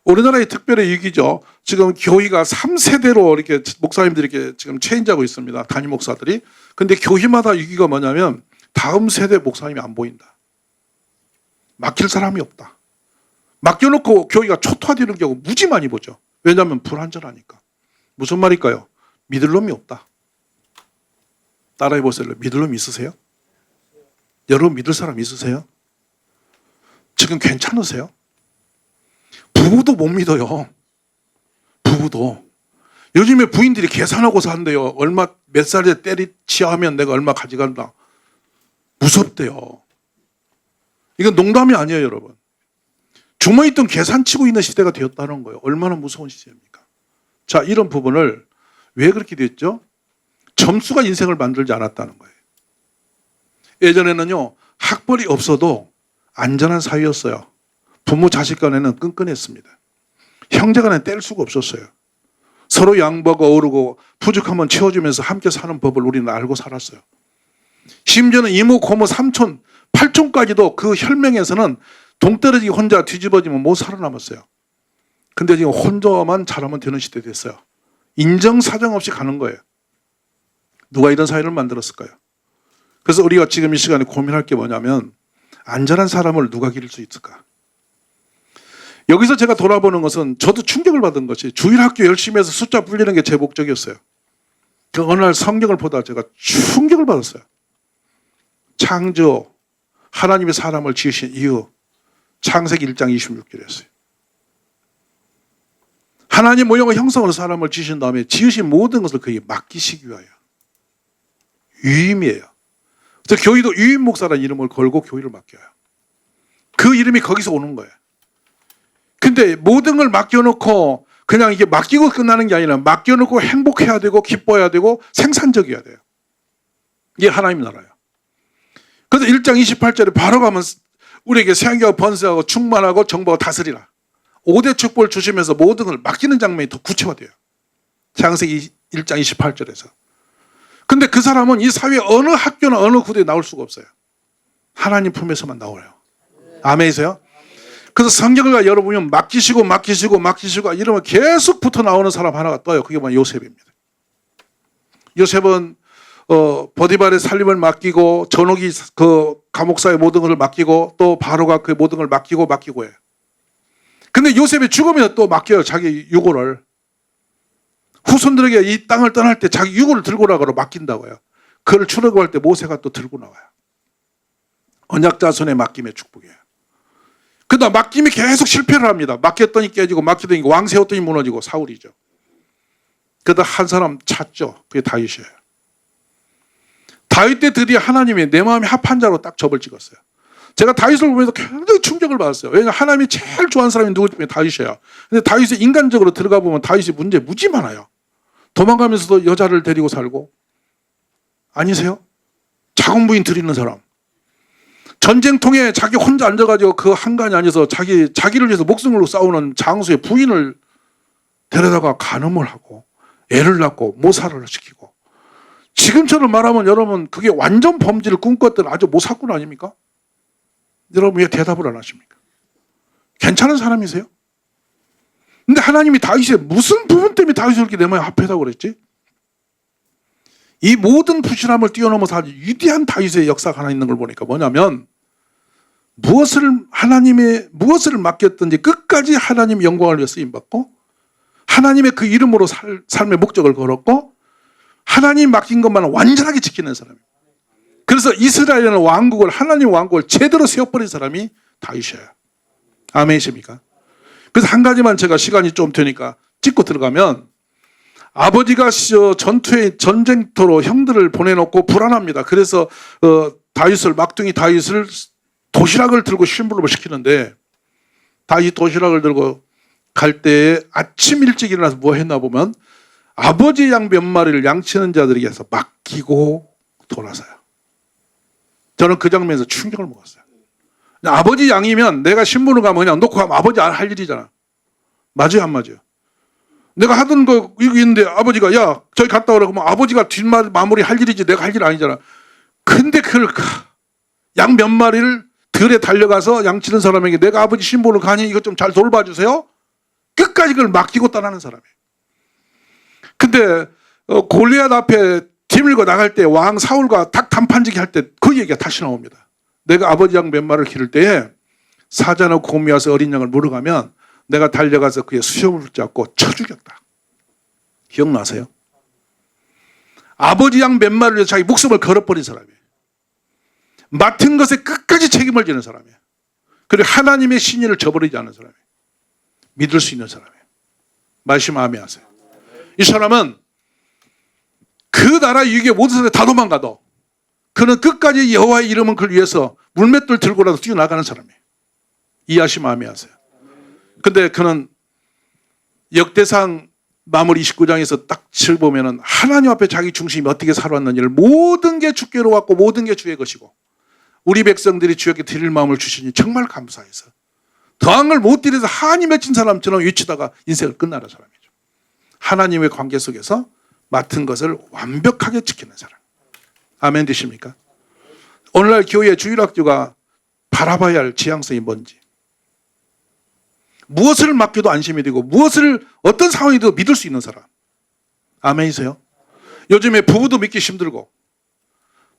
우리나라의 특별히 위기죠. 지금 교회가 3세대로 이렇게 목사님들이 이렇게 지금 체인지하고 있습니다. 담임 목사들이. 근데 교회마다 위기가 뭐냐면 다음 세대 목사님이 안 보인다. 맡길 사람이 없다. 맡겨놓고 교회가 초토화되는 경우 무지 많이 보죠. 왜냐하면 불안전하니까. 무슨 말일까요? 믿을 놈이 없다. 따라해 보세요. 믿을 놈 있으세요? 여러분 믿을 사람 있으세요? 지금 괜찮으세요? 부부도 못 믿어요. 부부도. 요즘에 부인들이 계산하고 산대요. 얼마 몇 살에 때리치하면 내가 얼마 가져간다. 무섭대요. 이건 농담이 아니에요, 여러분. 주머니 돈 계산치고 있는 시대가 되었다는 거예요. 얼마나 무서운 시대입니까? 자, 이런 부분을 왜 그렇게 됐죠? 점수가 인생을 만들지 않았다는 거예요. 예전에는요, 학벌이 없어도 안전한 사이였어요. 부모 자식 간에는 끈끈했습니다. 형제 간에 뗄 수가 없었어요. 서로 양보하고 어우르고 부족하면 채워주면서 함께 사는 법을 우리는 알고 살았어요. 심지어는 이모, 고모, 삼촌, 팔촌까지도 그 혈맹에서는 동떨어지기 혼자 뒤집어지면 못 살아남았어요. 근데 지금 혼자만 잘하면 되는 시대 됐어요. 인정사정 없이 가는 거예요. 누가 이런 사회를 만들었을까요? 그래서 우리가 지금 이 시간에 고민할 게 뭐냐면 안전한 사람을 누가 기를 수 있을까? 여기서 제가 돌아보는 것은 저도 충격을 받은 것이 주일학교 열심히 해서 숫자 불리는 게 제 목적이었어요. 그 어느 날 성경을 보다 제가 충격을 받았어요. 창조, 하나님의 사람을 지으신 이유, 창세기 1장 26절이었어요. 하나님 모형과 형상으로 사람을 지으신 다음에 지으신 모든 것을 그에게 맡기시기 위하여. 유임이에요. 그래서 교회도 유임 목사라는 이름을 걸고 교회를 맡겨요. 그 이름이 거기서 오는 거예요. 근데 모든 걸 맡겨놓고 그냥 이게 맡기고 끝나는 게 아니라 맡겨놓고 행복해야 되고 기뻐해야 되고 생산적이어야 돼요. 이게 하나님 나라예요. 그래서 1장 28절에 바로 가면 우리에게 생기하고 번성하고 충만하고 정복하고 다스리라. 5대 축복을 주시면서 모든 걸 맡기는 장면이 더 구체화돼요. 창세기 1장 28절에서. 근데 그 사람은 이 사회 어느 학교나 어느 구대에 나올 수가 없어요. 하나님 품에서만 나와요. 아멘이세요? 그래서 성경을 열어보면 맡기시고 이러면 계속 붙어 나오는 사람 하나가 떠요. 그게 뭐냐? 요셉입니다. 요셉은 보디발의 살림을 맡기고 전옥이 그 감옥사의 모든 것을 맡기고 또 바로가 그 모든 걸 맡기고 해요. 근데 요셉이 죽으면 또 맡겨요. 자기 유고를. 후손들에게 이 땅을 떠날 때 자기 유고를 들고 나가러 맡긴다고요. 그걸 출애굽할 때 모세가 또 들고 나와요. 언약자 손에 맡김의 축복이에요. 그다음 맡김이 계속 실패를 합니다. 맡겼더니 깨지고 맡기더니 왕 세웠더니 무너지고 사울이죠. 그러다 한 사람 찾죠. 그게 다윗이에요. 다윗 때 드디어 하나님이 내 마음에 합한 자로 딱 접을 찍었어요. 제가 다윗을 보면서 굉장히 충격을 받았어요. 왜냐하면 하나님이 제일 좋아하는 사람이 누구냐면 다윗이에요. 근데 다윗이 인간적으로 들어가 보면 다윗이 문제 무지 많아요. 도망가면서도 여자를 데리고 살고. 아니세요? 자궁부인 드리는 사람. 전쟁통에 자기 혼자 앉아가지고 그 한간에 앉아서 자기를 위해서 목숨을 걸고 싸우는 장수의 부인을 데려다가 간음을 하고 애를 낳고 모살을 시키고. 지금처럼 말하면 여러분 그게 완전 범죄를 꿈꿨던 아주 모사꾼 아닙니까? 여러분 왜 대답을 안 하십니까? 괜찮은 사람이세요? 근데 하나님이 다윗의 무슨 부분 때문에 다윗을 이렇게 내 마음에 합해다고 그랬지? 이 모든 부실함을 뛰어넘어서 아주 위대한 다윗의 역사가 하나 있는 걸 보니까 뭐냐면 무엇을 맡겼든지 끝까지 하나님 영광을 위해 쓰임받고 하나님의 그 이름으로 삶의 목적을 걸었고 하나님 맡긴 것만 완전하게 지키는 사람이에요. 그래서 이스라엘이라는 왕국을 하나님 왕국을 제대로 세워버린 사람이 다윗이에요. 아멘이십니까? 그래서 한 가지만 제가 시간이 좀 되니까 찍고 들어가면 아버지가 전투의 전쟁터로 형들을 보내놓고 불안합니다. 그래서 막둥이 다윗을 도시락을 들고 심부름을 시키는데 다윗 도시락을 들고 갈 때에 아침 일찍 일어나서 뭐 했나 보면 아버지 양 몇 마리를 양치는 자들에게서 맡기고 돌아서요. 저는 그 장면에서 충격을 먹었어요. 아버지 양이면 내가 신부를 가면 그냥 놓고 가면 아버지 할 일이잖아. 맞아요, 안 맞아요? 내가 하던 거 이거 있는데 아버지가 야 저기 갔다 오라고 하면 아버지가 뒷마무리 할 일이지 내가 할 일 아니잖아. 근데 그걸 양 몇 마리를 들에 달려가서 양치는 사람에게 내가 아버지 신부를 가니 이것 좀 잘 돌봐주세요. 끝까지 그걸 맡기고 떠나는 사람이에요. 근데 골리앗 앞에 뒤밀고 나갈 때 왕 사울과 딱 단판지기 할 때 그 얘기가 다시 나옵니다. 내가 아버지 양 몇 마리를 기를 때에 사자나 곰이 와서 어린 양을 물어가면 내가 달려가서 그의 수염을 붙잡고 쳐 죽였다. 기억나세요? 아버지 양 몇 마리를 자기 목숨을 걸어버린 사람이에요. 맡은 것에 끝까지 책임을 지는 사람이에요. 그리고 하나님의 신의를 저버리지 않는 사람이에요. 믿을 수 있는 사람이에요. 말씀 아멘하세요. 이 사람은 그 나라 유익의 모든 사람이 다 도망가도 그는 끝까지 여호와의 이름은 그를 위해서 물맷돌 들고라도 뛰어나가는 사람이에요. 이해하시면 아멘하세요. 근데 그는 역대상 마무리 29장에서 딱 보면은 하나님 앞에 자기 중심이 어떻게 살아왔는지를 모든 게 주께로 왔고 모든 게 주의 것이고 우리 백성들이 주에게 드릴 마음을 주시니 정말 감사해서 더한 걸 못 드려서 한이 맺힌 사람처럼 외치다가 인생을 끝나는 사람이죠. 하나님의 관계 속에서 맡은 것을 완벽하게 지키는 사람. 아멘 되십니까? 오늘날 교회 주일학교가 바라봐야 할 지향성이 뭔지, 무엇을 맡겨도 안심이 되고 무엇을 어떤 상황이도 믿을 수 있는 사람. 아멘이세요? 요즘에 부부도 믿기 힘들고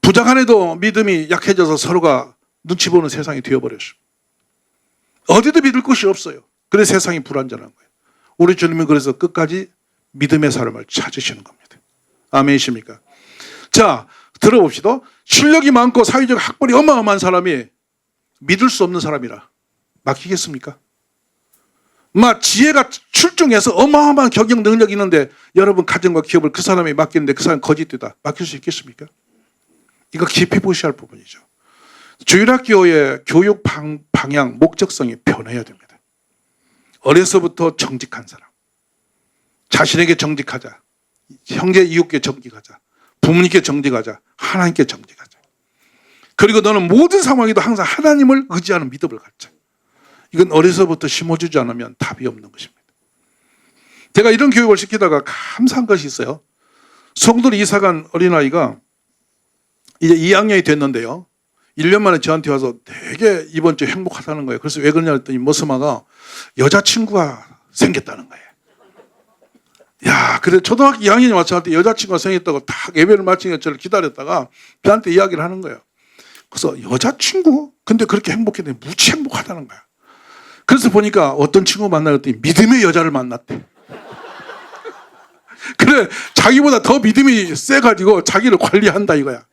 부자간에도 믿음이 약해져서 서로가 눈치 보는 세상이 되어버렸어. 어디도 믿을 곳이 없어요. 그래서 세상이 불안전한 거예요. 우리 주님은 그래서 끝까지 믿음의 사람을 찾으시는 겁니다. 아멘이십니까? 자, 들어봅시다. 실력이 많고 사회적 학벌이 어마어마한 사람이 믿을 수 없는 사람이라 맡기겠습니까? 지혜가 출중해서 어마어마한 경영 능력이 있는데 여러분 가정과 기업을 그 사람이 맡기는데 그 사람이 거짓되다. 맡길 수 있겠습니까? 이거 깊이 보셔야 할 부분이죠. 주일학교의 교육 방향, 목적성이 변해야 됩니다. 어려서부터 정직한 사람. 자신에게 정직하자. 형제 이웃께 정직하자. 부모님께 정직하자. 하나님께 정직하자. 그리고 너는 모든 상황에도 항상 하나님을 의지하는 믿음을 갖자. 이건 어려서부터 심어주지 않으면 답이 없는 것입니다. 제가 이런 교육을 시키다가 감사한 것이 있어요. 성도로 이사간 어린아이가 이제 2학년이 됐는데요. 1년 만에 저한테 와서 되게 이번 주에 행복하다는 거예요. 그래서 왜 그러냐 했더니 머스마가 여자친구가 생겼다는 거예요. 야, 그래 초등학교 2학년이 와서 저한테 여자친구가 생겼다고 딱 예배를 마치니까 저를 기다렸다가 저한테 이야기를 하는 거예요. 그래서 여자친구? 근데 그렇게 행복했는데 무지 행복하다는 거야. 그래서 보니까 어떤 친구 만나랬더니 믿음의 여자를 만났대. 그래, 자기보다 더 믿음이 세가지고 자기를 관리한다 이거야.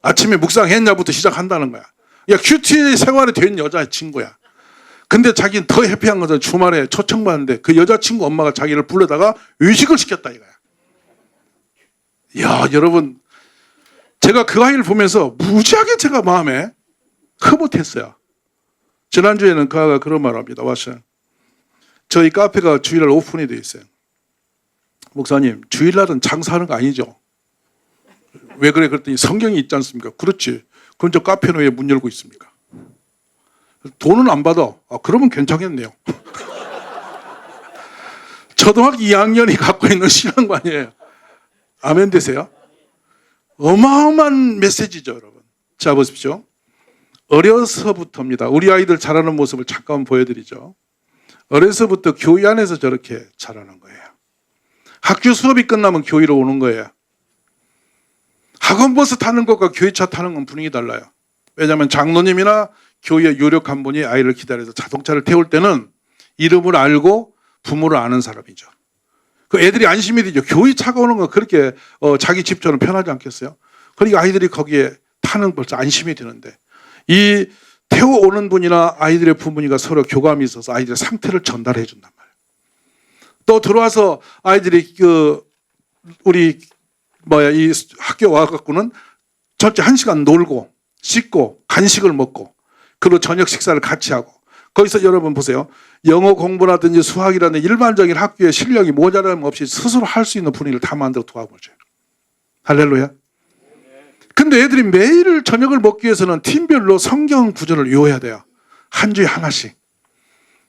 아침에 묵상했냐부터 시작한다는 거야. 야, 큐티 생활이 된 여자친구야. 근데 자기는 더 해피한 것은 주말에 초청받는데 그 여자친구 엄마가 자기를 불러다가 외식을 시켰다 이거야. 야, 여러분, 제가 그 아이를 보면서 무지하게 제가 마음에 흐뭇했어요. 지난주에는 그 아이가 그런 말을 합니다. 와서 저희 카페가 주일날 오픈이 돼 있어요. 목사님, 주일날은 장사하는 거 아니죠? 왜 그래? 그랬더니 성경이 있지 않습니까? 그렇지. 그럼 저 카페는 왜 문 열고 있습니까? 돈은 안 받아. 그러면 괜찮겠네요. 초등학교 2학년이 갖고 있는 신앙관이에요. 아멘 되세요? 어마어마한 메시지죠, 여러분. 자, 보십시오. 어려서부터입니다. 우리 아이들 자라는 모습을 잠깐 보여드리죠. 어려서부터 교회 안에서 저렇게 자라는 거예요. 학교 수업이 끝나면 교회로 오는 거예요. 학원버스 타는 것과 교회차 타는 건 분위기 달라요. 왜냐하면 장로님이나 교회 유력 한 분이 아이를 기다려서 자동차를 태울 때는 이름을 알고 부모를 아는 사람이죠. 그 애들이 안심이 되죠. 교회 차가 오는 건 그렇게 자기 집처럼 편하지 않겠어요? 그러니까 아이들이 거기에 타는 벌써 안심이 되는데 이 태워오는 분이나 아이들의 부모님과 서로 교감이 있어서 아이들의 상태를 전달해 준단 말이에요. 또 들어와서 아이들이 이 학교 와갖고는 전체 1시간 놀고 씻고 간식을 먹고 그리고 저녁 식사를 같이 하고 거기서 여러분 보세요. 영어 공부라든지 수학이라든지 일반적인 학교의 실력이 모자람 없이 스스로 할 수 있는 분위기를 다 만들어 도와보죠. 할렐루야. 근데 애들이 매일 저녁을 먹기 위해서는 팀별로 성경 구절을 외워야 돼요. 한 주에 하나씩.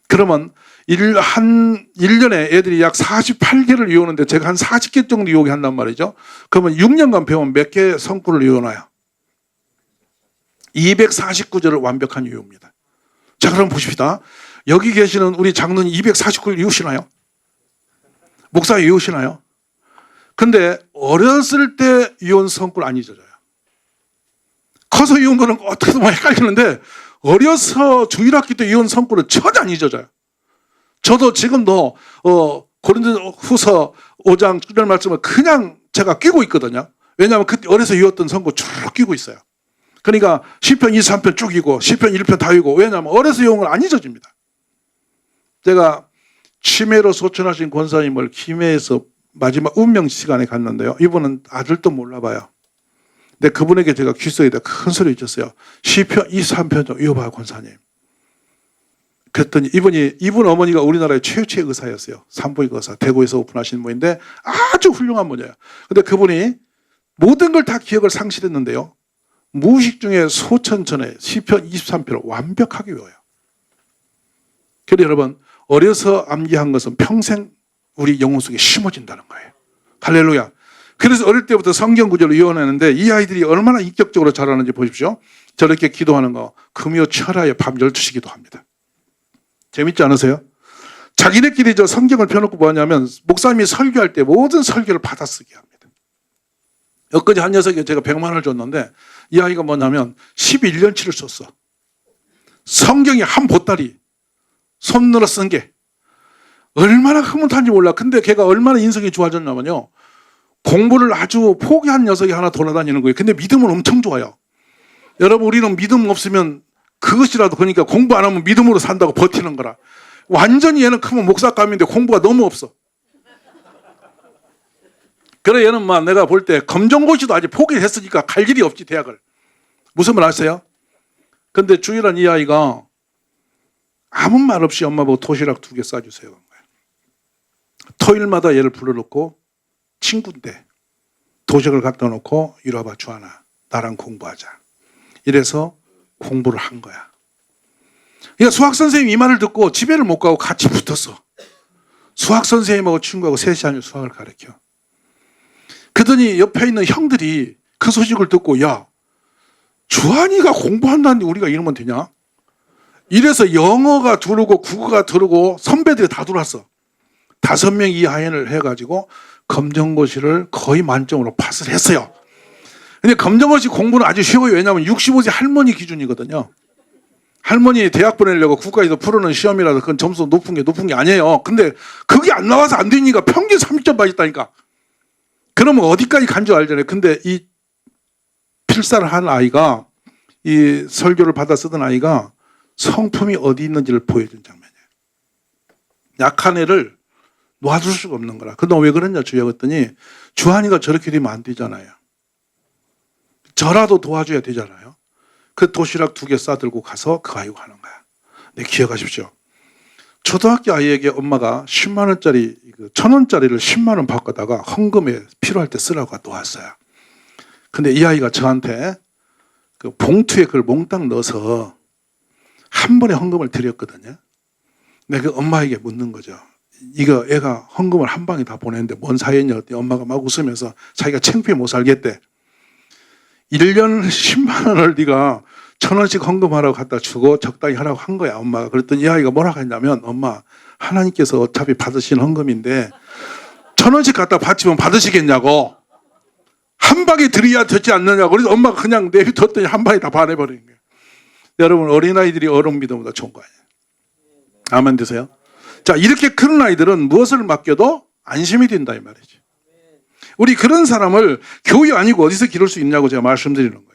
그러면 1년에 애들이 약 48개를 외우는데 제가 한 40개 정도 외우게 한단 말이죠. 그러면 6년간 배우면 몇 개 성구를 외워놔요? 249절을 완벽한 외웁니다. 자, 그럼 보십시다. 여기 계시는 우리 장로님 249절 외우시나요? 목사 외우시나요? 근데 어렸을 때 외운 성구를 안 잊어져요. 커서 외운 거는 어떻게 보면 헷갈리는데 어려서 주일학기 때 외운 성구는 전혀 안 잊어져요. 저도 지금도 고린도후서 5장 7절 말씀을 그냥 제가 끼고 있거든요. 왜냐하면 그때 어려서 외웠던 성구 쭉 끼고 있어요. 그러니까 시편 2, 3편 쭉 읽고 시편 1편 다 읽고 왜냐하면 어려서 외운 건 안 잊어집니다. 제가 치매로 소천하신 권사님을 김해에서 마지막 운명 시간에 갔는데요. 이분은 아들도 몰라봐요. 근데 그분에게 제가 귀 속에다 큰 소리 외쳤어요. 시편 2, 3편 좀 외워봐요, 권사님. 그랬더니 이분 어머니가 우리나라의 최고의 의사였어요. 산부인과 의사, 대구에서 오픈하신 분인데 아주 훌륭한 분이에요. 근데 그분이 모든 걸 다 기억을 상실했는데요. 무의식 중에 소천전에 시편 23편을 완벽하게 외워요. 그래서 여러분, 어려서 암기한 것은 평생 우리 영혼 속에 심어진다는 거예요. 할렐루야. 그래서 어릴 때부터 성경 구절을 외워내는데 이 아이들이 얼마나 인격적으로 자라는지 보십시오. 저렇게 기도하는 거 금요 철야에 밤 12시 기도합니다. 재밌지 않으세요? 자기네끼리 저 성경을 펴놓고 뭐 하냐면 목사님이 설교할 때 모든 설교를 받아쓰게 합니다. 엊그제 한 녀석이 제가 100만 원을 줬는데 이 아이가 뭐냐면 11년치를 썼어. 성경이 한 보따리 손으로 쓴 게 얼마나 흐뭇한지 몰라. 근데 걔가 얼마나 인성이 좋아졌냐면요. 공부를 아주 포기한 녀석이 하나 돌아다니는 거예요. 근데 믿음은 엄청 좋아요. 여러분, 우리는 믿음 없으면 그것이라도, 그러니까 공부 안 하면 믿음으로 산다고 버티는 거라. 완전히 얘는 크면 목사감인데 공부가 너무 없어. 그래 얘는 막 내가 볼 때 검정고시도 아직 포기를 했으니까 갈 일이 없지, 대학을. 무슨 말 아세요? 근데 주일한 이 아이가 아무 말 없이 엄마 보고 도시락 2개 싸주세요. 토요일마다 얘를 불러놓고 친구인데 도시락을 갖다 놓고 이리 와봐 주하나, 나랑 공부하자. 이래서 공부를 한 거야. 그러니까 수학 선생님이 이 말을 듣고 집에를 못 가고 같이 붙었어. 수학 선생님하고 친구하고 3시간을 수학을 가르쳐. 그러더니 옆에 있는 형들이 그 소식을 듣고 야, 주한이가 공부한다는데 우리가 이러면 되냐? 이래서 영어가 두르고 국어가 두르고 선배들이 다 들어왔어. 5명 이하연을 해가지고 검정고시를 거의 만점으로 파스를 했어요. 근데 검정고시 공부는 아주 쉬워요. 왜냐하면 65세 할머니 기준이거든요. 할머니 대학 보내려고 국가에서 풀어놓은 시험이라서 그건 점수 높은 게 아니에요. 근데 그게 안 나와서 안 되니까 평균 30점 맞았다니까. 그러면 어디까지 간 줄 알잖아요. 근데 이 필사를 한 아이가, 이 설교를 받아 쓰던 아이가 성품이 어디 있는지를 보여준 장면이에요. 약한 애를 놔둘 수가 없는 거라. 그동안 왜 그랬냐 주여 그랬더니 주한이가 저렇게 되면 안 되잖아요. 저라도 도와줘야 되잖아요. 그 도시락 2개 싸들고 가서 그 아이고 하는 거야. 네, 기억하십시오. 초등학교 아이에게 엄마가 10만 원짜리, 1,000원짜리를 10만 원 바꿔다가 헌금에 필요할 때 쓰라고 놓았어요. 근데 이 아이가 저한테 그 봉투에 그걸 몽땅 넣어서 한 번에 헌금을 드렸거든요. 내가 그 엄마에게 묻는 거죠. 이거 애가 헌금을 한 방에 다 보냈는데 뭔 사연이냐 했더니 엄마가 막 웃으면서 자기가 창피해 못 살겠대. 1년 10만 원을 네가 1,000원씩 헌금하라고 갖다 주고 적당히 하라고 한 거야, 엄마가. 그랬더니 이 아이가 뭐라고 했냐면 엄마, 하나님께서 어차피 받으신 헌금인데 1,000원씩 갖다 바치면 받으시겠냐고. 한 방에 드려야 되지 않느냐고. 그래서 엄마가 그냥 내비뒀더니 한 방에 다 반해버리는 거예요. 여러분, 어린아이들이 어른 믿음보다 좋은 거 아니에요. 아멘 되세요? 자, 이렇게 그런 아이들은 무엇을 맡겨도 안심이 된다 이 말이죠. 우리 그런 사람을 교회 아니고 어디서 기를 수 있냐고 제가 말씀드리는 거예요.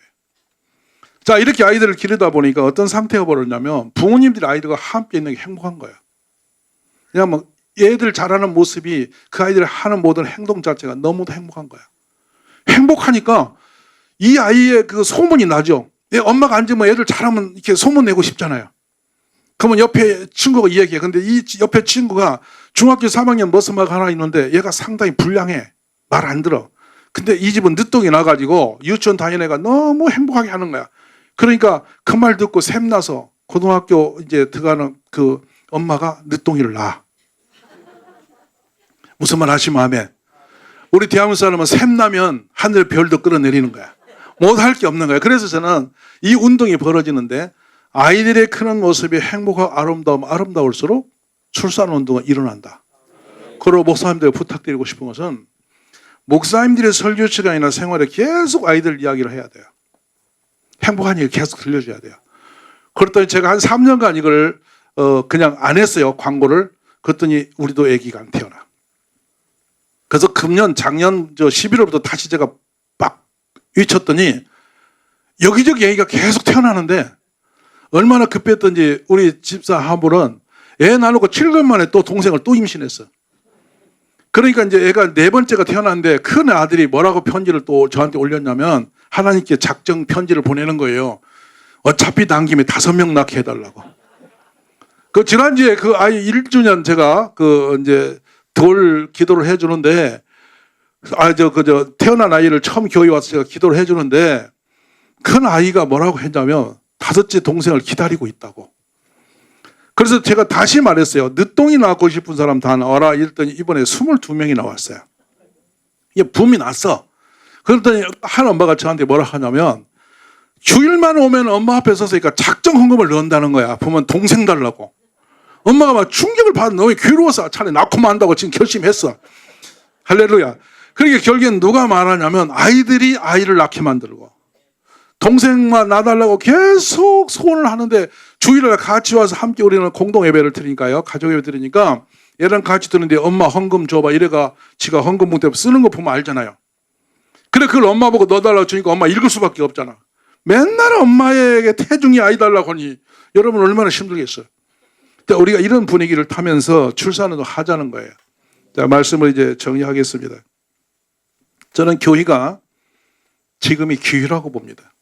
자, 이렇게 아이들을 기르다 보니까 어떤 상태가 벌어졌냐면 부모님들이 아이들과 함께 있는 게 행복한 거예요. 그냥 뭐 얘들 자라는 모습이 그 아이들이 하는 모든 행동 자체가 너무도 행복한 거야. 행복하니까 이 아이의 그 소문이 나죠. 얘 엄마가 앉으면 애들 잘하면 이렇게 소문 내고 싶잖아요. 그러면 옆에 친구가 이야기해. 근데 이 옆에 친구가 중학교 3학년 머스마가 하나 있는데 얘가 상당히 불량해. 말 안 들어. 근데 이 집은 늦둥이 나가지고 유치원 다니는 애가 너무 행복하게 하는 거야. 그러니까 그 말 듣고 샘나서 고등학교 이제 들어가는 그 엄마가 늦둥이를 낳아. 무슨 말 하시면 하면 우리 대한민국 사람은 샘나면 하늘 별도 끌어내리는 거야. 못할 게 없는 거야. 그래서 저는 이 운동이 벌어지는데 아이들의 크는 모습이 행복하고 아름다울수록 출산 운동은 일어난다. 그리고 목사님들 부탁드리고 싶은 것은 목사님들의 설교 시간이나 생활에 계속 아이들 이야기를 해야 돼요. 행복한 얘기 계속 들려줘야 돼요. 그랬더니 제가 한 3년간 이걸 그냥 안 했어요. 광고를. 그랬더니 우리도 아기가 안 태어나. 그래서 작년 11월부터 다시 제가 빡 외쳤더니 여기저기 아기가 계속 태어나는데 얼마나 급했던지 우리 집사 한 분은 애 낳고 7개월 만에 또 동생을 또 임신했어. 그러니까 이제 애가 4번째가 태어났는데 큰 아들이 뭐라고 편지를 또 저한테 올렸냐면 하나님께 작정 편지를 보내는 거예요. 어차피 남김에 5명 낳게 해달라고. 그 지난주에 그 아이 1주년 제가 그 이제 돌 기도를 해주는데 태어난 아이를 처음 교회 와서 제가 기도를 해주는데 큰 아이가 뭐라고 했냐면 5째 동생을 기다리고 있다고. 그래서 제가 다시 말했어요. 늦둥이 낳고 싶은 사람 다 나와라. 이랬더니 이번에 22명이 나왔어요. 이게 붐이 났어. 그랬더니 한 엄마가 저한테 뭐라 하냐면 주일만 오면 엄마 앞에 서서니까 작정 헌금을 넣는다는 거야. 보면 동생 달라고. 엄마가 막 충격을 받아. 너무 괴로워서 차라리 낳고만 한다고 지금 결심했어. 할렐루야. 그러니까 결국엔 누가 말하냐면 아이들이 아이를 낳게 만들고 동생만 낳아달라고 계속 소원을 하는데 주일날 같이 와서 함께 우리는 공동 예배를 드리니까요. 가족 예배 드리니까 얘랑 같이 드는데 엄마 헌금 줘봐. 이래가 지가 헌금 봉투에 쓰는 거 보면 알잖아요. 그래 그걸 엄마 보고 넣어달라고 주니까 엄마 읽을 수밖에 없잖아. 맨날 엄마에게 태중이 아이 달라고 하니 여러분 얼마나 힘들겠어요. 근데 우리가 이런 분위기를 타면서 출산을 하자는 거예요. 자, 말씀을 이제 정리하겠습니다. 저는 교회가 지금이 기회라고 봅니다.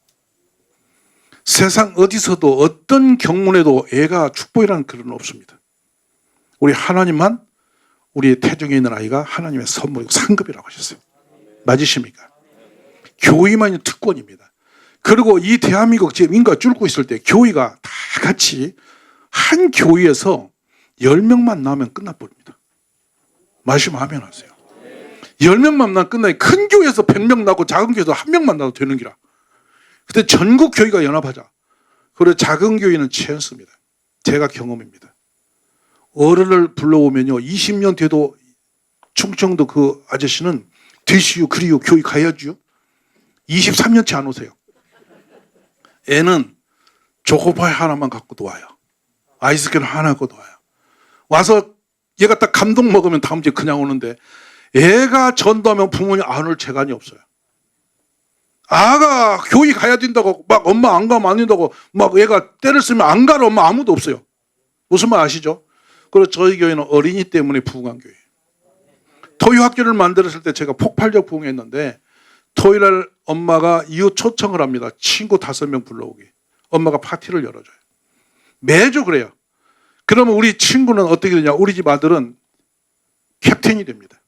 세상 어디서도 어떤 경문에도 애가 축복이라는 글은 없습니다. 우리 하나님만 우리의 태중에 있는 아이가 하나님의 선물이고 상급이라고 하셨어요. 맞으십니까? 교회만이 특권입니다. 그리고 이 대한민국 지금 인구가 줄고 있을 때 교회가 다 같이 한 교회에서 10명만 나오면 끝나버립니다. 말씀 하면 하세요. 10명만 나면 끝나요. 큰 교회에서 100명 나고 작은 교회에서 1명만 나도 되는 기라. 그때 전국 교회가 연합하자. 그리고 작은 교회는 최연소입니다. 제가 경험입니다. 어른을 불러오면요. 20년 돼도 충청도 그 아저씨는 되시오 그리요 교회 가야지요. 23년째 안 오세요. 애는 초코파이 하나만 갖고도 와요. 아이스크림 하나 갖고도 와요. 와서 얘가 딱 감동 먹으면 다음 주에 그냥 오는데 애가 전도하면 부모님 안 올 재간이 없어요. 아가 교회 가야 된다고 막 엄마 안 가면 안 된다고 막 얘가 때를 쓰면 안 가는 엄마 아무도 없어요. 무슨 말 아시죠? 그래서 저희 교회는 어린이 때문에 부흥한 교회예요. 토요학교를 만들었을 때 제가 폭발적 부흥했는데 토요일날 엄마가 이웃 초청을 합니다. 친구 5명 불러오게. 엄마가 파티를 열어줘요. 매주 그래요. 그러면 우리 친구는 어떻게 되냐? 우리 집 아들은 캡틴이 됩니다.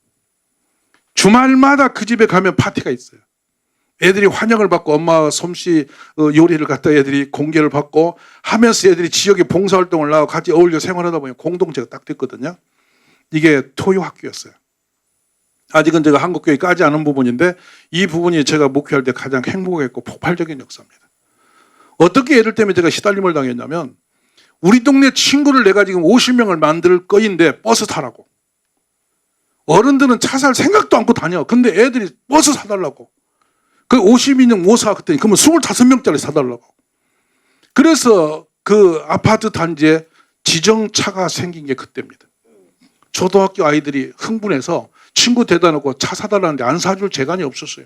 주말마다 그 집에 가면 파티가 있어요. 애들이 환영을 받고 엄마 솜씨 요리를 갖다 애들이 공개를 받고 하면서 애들이 지역에 봉사활동을 나가고 같이 어울려 생활하다 보니 공동체가 딱 됐거든요. 이게 토요학교였어요. 아직은 제가 한국교회 까지 않은 부분인데 이 부분이 제가 목회할 때 가장 행복했고 폭발적인 역사입니다. 어떻게 애들 때문에 제가 시달림을 당했냐면 우리 동네 친구를 내가 지금 50명을 만들 거인데 버스 타라고. 어른들은 차 살 생각도 않고 다녀. 근데 애들이 버스 사달라고. 그 52년 못 사. 그랬더니 그러면 25명짜리 사달라고. 그래서 그 아파트 단지에 지정차가 생긴 게 그때입니다. 초등학교 아이들이 흥분해서 친구 대다 놓고 차 사달라는데 안 사줄 재간이 없었어요.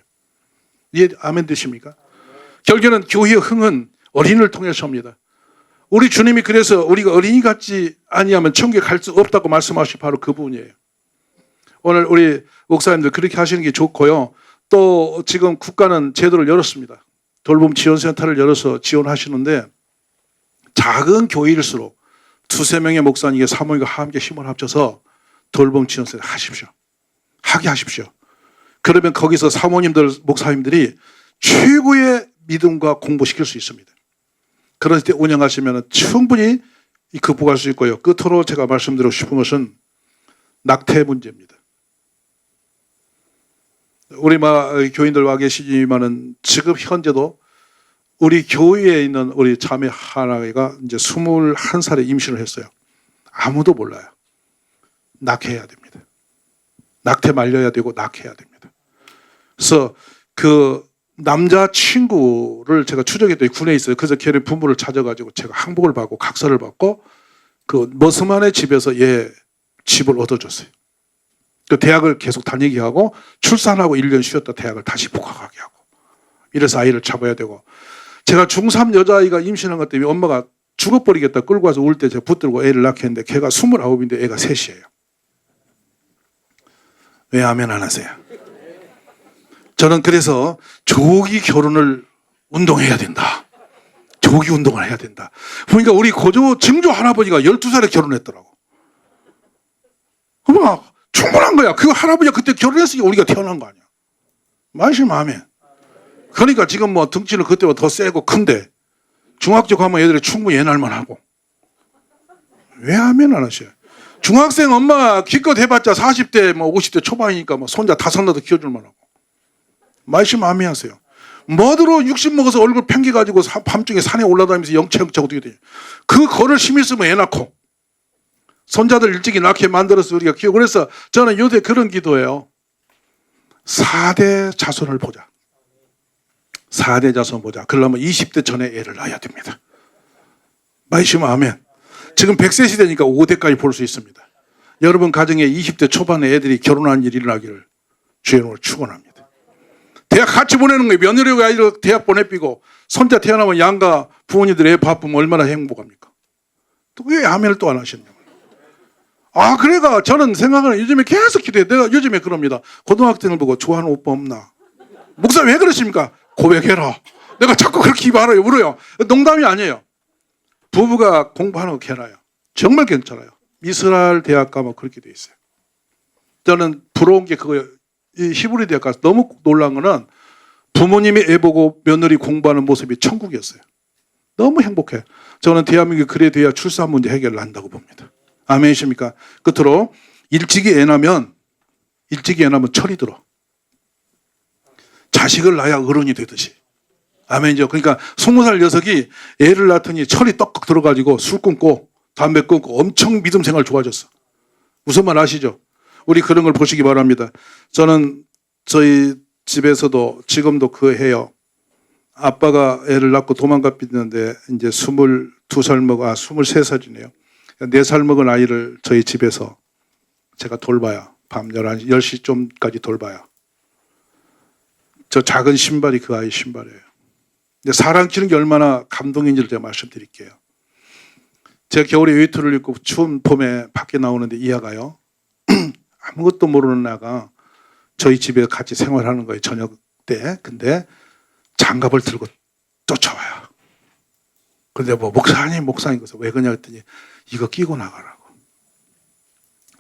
이해 아멘 되십니까? 결국에는 교회의 흥은 어린이를 통해서 옵니다. 우리 주님이 그래서 우리가 어린이 같지 아니하면 천국에 갈 수 없다고 말씀하신 바로 그 부분이에요. 오늘 우리 목사님들 그렇게 하시는 게 좋고요. 또 지금 국가는 제도를 열었습니다. 돌봄 지원센터를 열어서 지원하시는데 작은 교회일수록 두세 명의 목사님과 사모님과 함께 힘을 합쳐서 돌봄 지원센터 하십시오. 하게 하십시오. 그러면 거기서 사모님들, 목사님들이 최고의 믿음과 공부시킬 수 있습니다. 그럴 때 운영하시면 충분히 극복할 수 있고요. 끝으로 제가 말씀드리고 싶은 것은 낙태 문제입니다. 우리 교인들 와 계시지만은 지금 현재도 우리 교회에 있는 우리 자매 하나가 이제 21살에 임신을 했어요. 아무도 몰라요. 낙해야 됩니다. 낙태 말려야 되고 낙해야 됩니다. 그래서 그 남자 친구를 제가 추적했더니 군에 있어요. 그래서 걔네 부모를 찾아가지고 제가 항복을 받고 각서를 받고 그 머스만의 집에서 얘 집을 얻어줬어요. 그 대학을 계속 다니게 하고 출산하고 1년 쉬었다 대학을 다시 복학하게 하고 이래서 아이를 잡아야 되고 제가 중3 여자아이가 임신한 것 때문에 엄마가 죽어버리겠다 끌고 와서 울 때 제가 붙들고 애를 낳게 했는데 걔가 29인데 애가 셋이에요. 왜 아멘 안 하세요? 저는 그래서 조기 결혼을 운동해야 된다. 조기 운동을 해야 된다. 그러니까 우리 고조 증조 할아버지가 12살에 결혼했더라고. 그러면 충분한 거야. 그 할아버지가 그때 결혼했으니까 우리가 태어난 거 아니야. 말씀 아멘. 그러니까 지금 뭐 등치는 그때보다 더 세고 큰데 중학교 가면 애들이 충분히 옛날만 하고. 왜 아멘 안 하셔요? 중학생 엄마가 기껏 해봤자 40대 뭐 50대 초반이니까 뭐 손자 다섯 나도 키워줄만 하고. 말씀 아멘 하세요. 뭐들어 60 먹어서 얼굴 팽개가지고 밤중에 산에 올라다니면서 영체영체 어떻게 돼요? 그 거를 힘이 쓰면 애 낳고 손자들 일찍이 낳게 만들어서 우리가 키우고 그래서 저는 요새 그런 기도예요. 4대 자손을 보자. 4대 자손 보자. 그러려면 20대 전에 애를 낳아야 됩니다. 말씀 아멘. 지금 100세 시대니까 5대까지 볼 수 있습니다. 여러분 가정에 20대 초반에 애들이 결혼한 일이 일어나기를 주의 이름으로 축원합니다. 대학 같이 보내는 거예요. 며느리가 아이를 대학 보내비고 손자 태어나면 양가 부모님들 애 바쁘면 얼마나 행복합니까? 또 왜 아멘을 또 안 하셨냐고요. 아 그래가 저는 생각은 요즘에 계속 기도해요. 내가 요즘에 그럽니다. 고등학생을 보고 좋아하는 오빠 없나? 목사님 왜 그러십니까? 고백해라. 내가 자꾸 그렇게 기도하라요. 울어요. 농담이 아니에요. 부부가 공부하는 거 괜찮아요. 정말 괜찮아요. 이스라엘 대학 가면 그렇게 돼 있어요. 저는 부러운 게 그거예요. 이 히브리 대학 가서 너무 놀란 거는 부모님이 애 보고 며느리 공부하는 모습이 천국이었어요. 너무 행복해. 저는 대한민국이 그래 돼야 출산 문제 해결을 한다고 봅니다. 아멘이십니까? 끝으로 일찍이 애 낳으면 철이 들어. 자식을 낳아야 어른이 되듯이. 아멘이죠. 그러니까 20살 녀석이 애를 낳더니 철이 떡 들어가지고 술 끊고 담배 끊고 엄청 믿음 생활 좋아졌어. 무슨 말 아시죠? 우리 그런 걸 보시기 바랍니다. 저는 저희 집에서도 지금도 그 해요. 아빠가 애를 낳고 도망가 삐는데 이제 22살 먹어, 23살이네요. 4살 먹은 아이를 저희 집에서 제가 돌봐요. 밤 11시, 10시쯤까지 돌봐요. 저 작은 신발이 그 아이 신발이에요. 근데 사랑 키우는 게 얼마나 감동인지를 제가 말씀드릴게요. 제가 겨울에 웨이트를 입고 추운 봄에 밖에 나오는데 이 아가요. 아무것도 모르는 아가 저희 집에 같이 생활하는 거예요. 저녁 때. 근데 장갑을 들고 쫓아와요. 근데 뭐 목사님 그래서 왜 그러냐 했더니 이거 끼고 나가라고.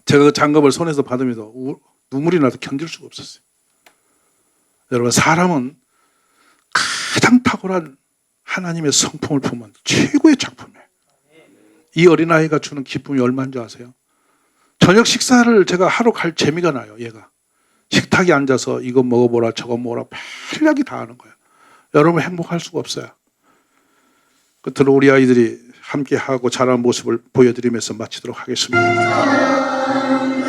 제가 그 장갑을 손에서 받으면서 눈물이 나서 견딜 수가 없었어요. 여러분 사람은 가장 탁월한 하나님의 성품을 품은 최고의 작품이에요. 이 어린아이가 주는 기쁨이 얼마인지 아세요? 저녁 식사를 제가 하러 갈 재미가 나요. 얘가 식탁에 앉아서 이거 먹어보라 저거 먹어라 편리하게 다 하는 거예요. 여러분 행복할 수가 없어요. 끝으로 우리 아이들이 함께하고 자라는 모습을 보여드리면서 마치도록 하겠습니다.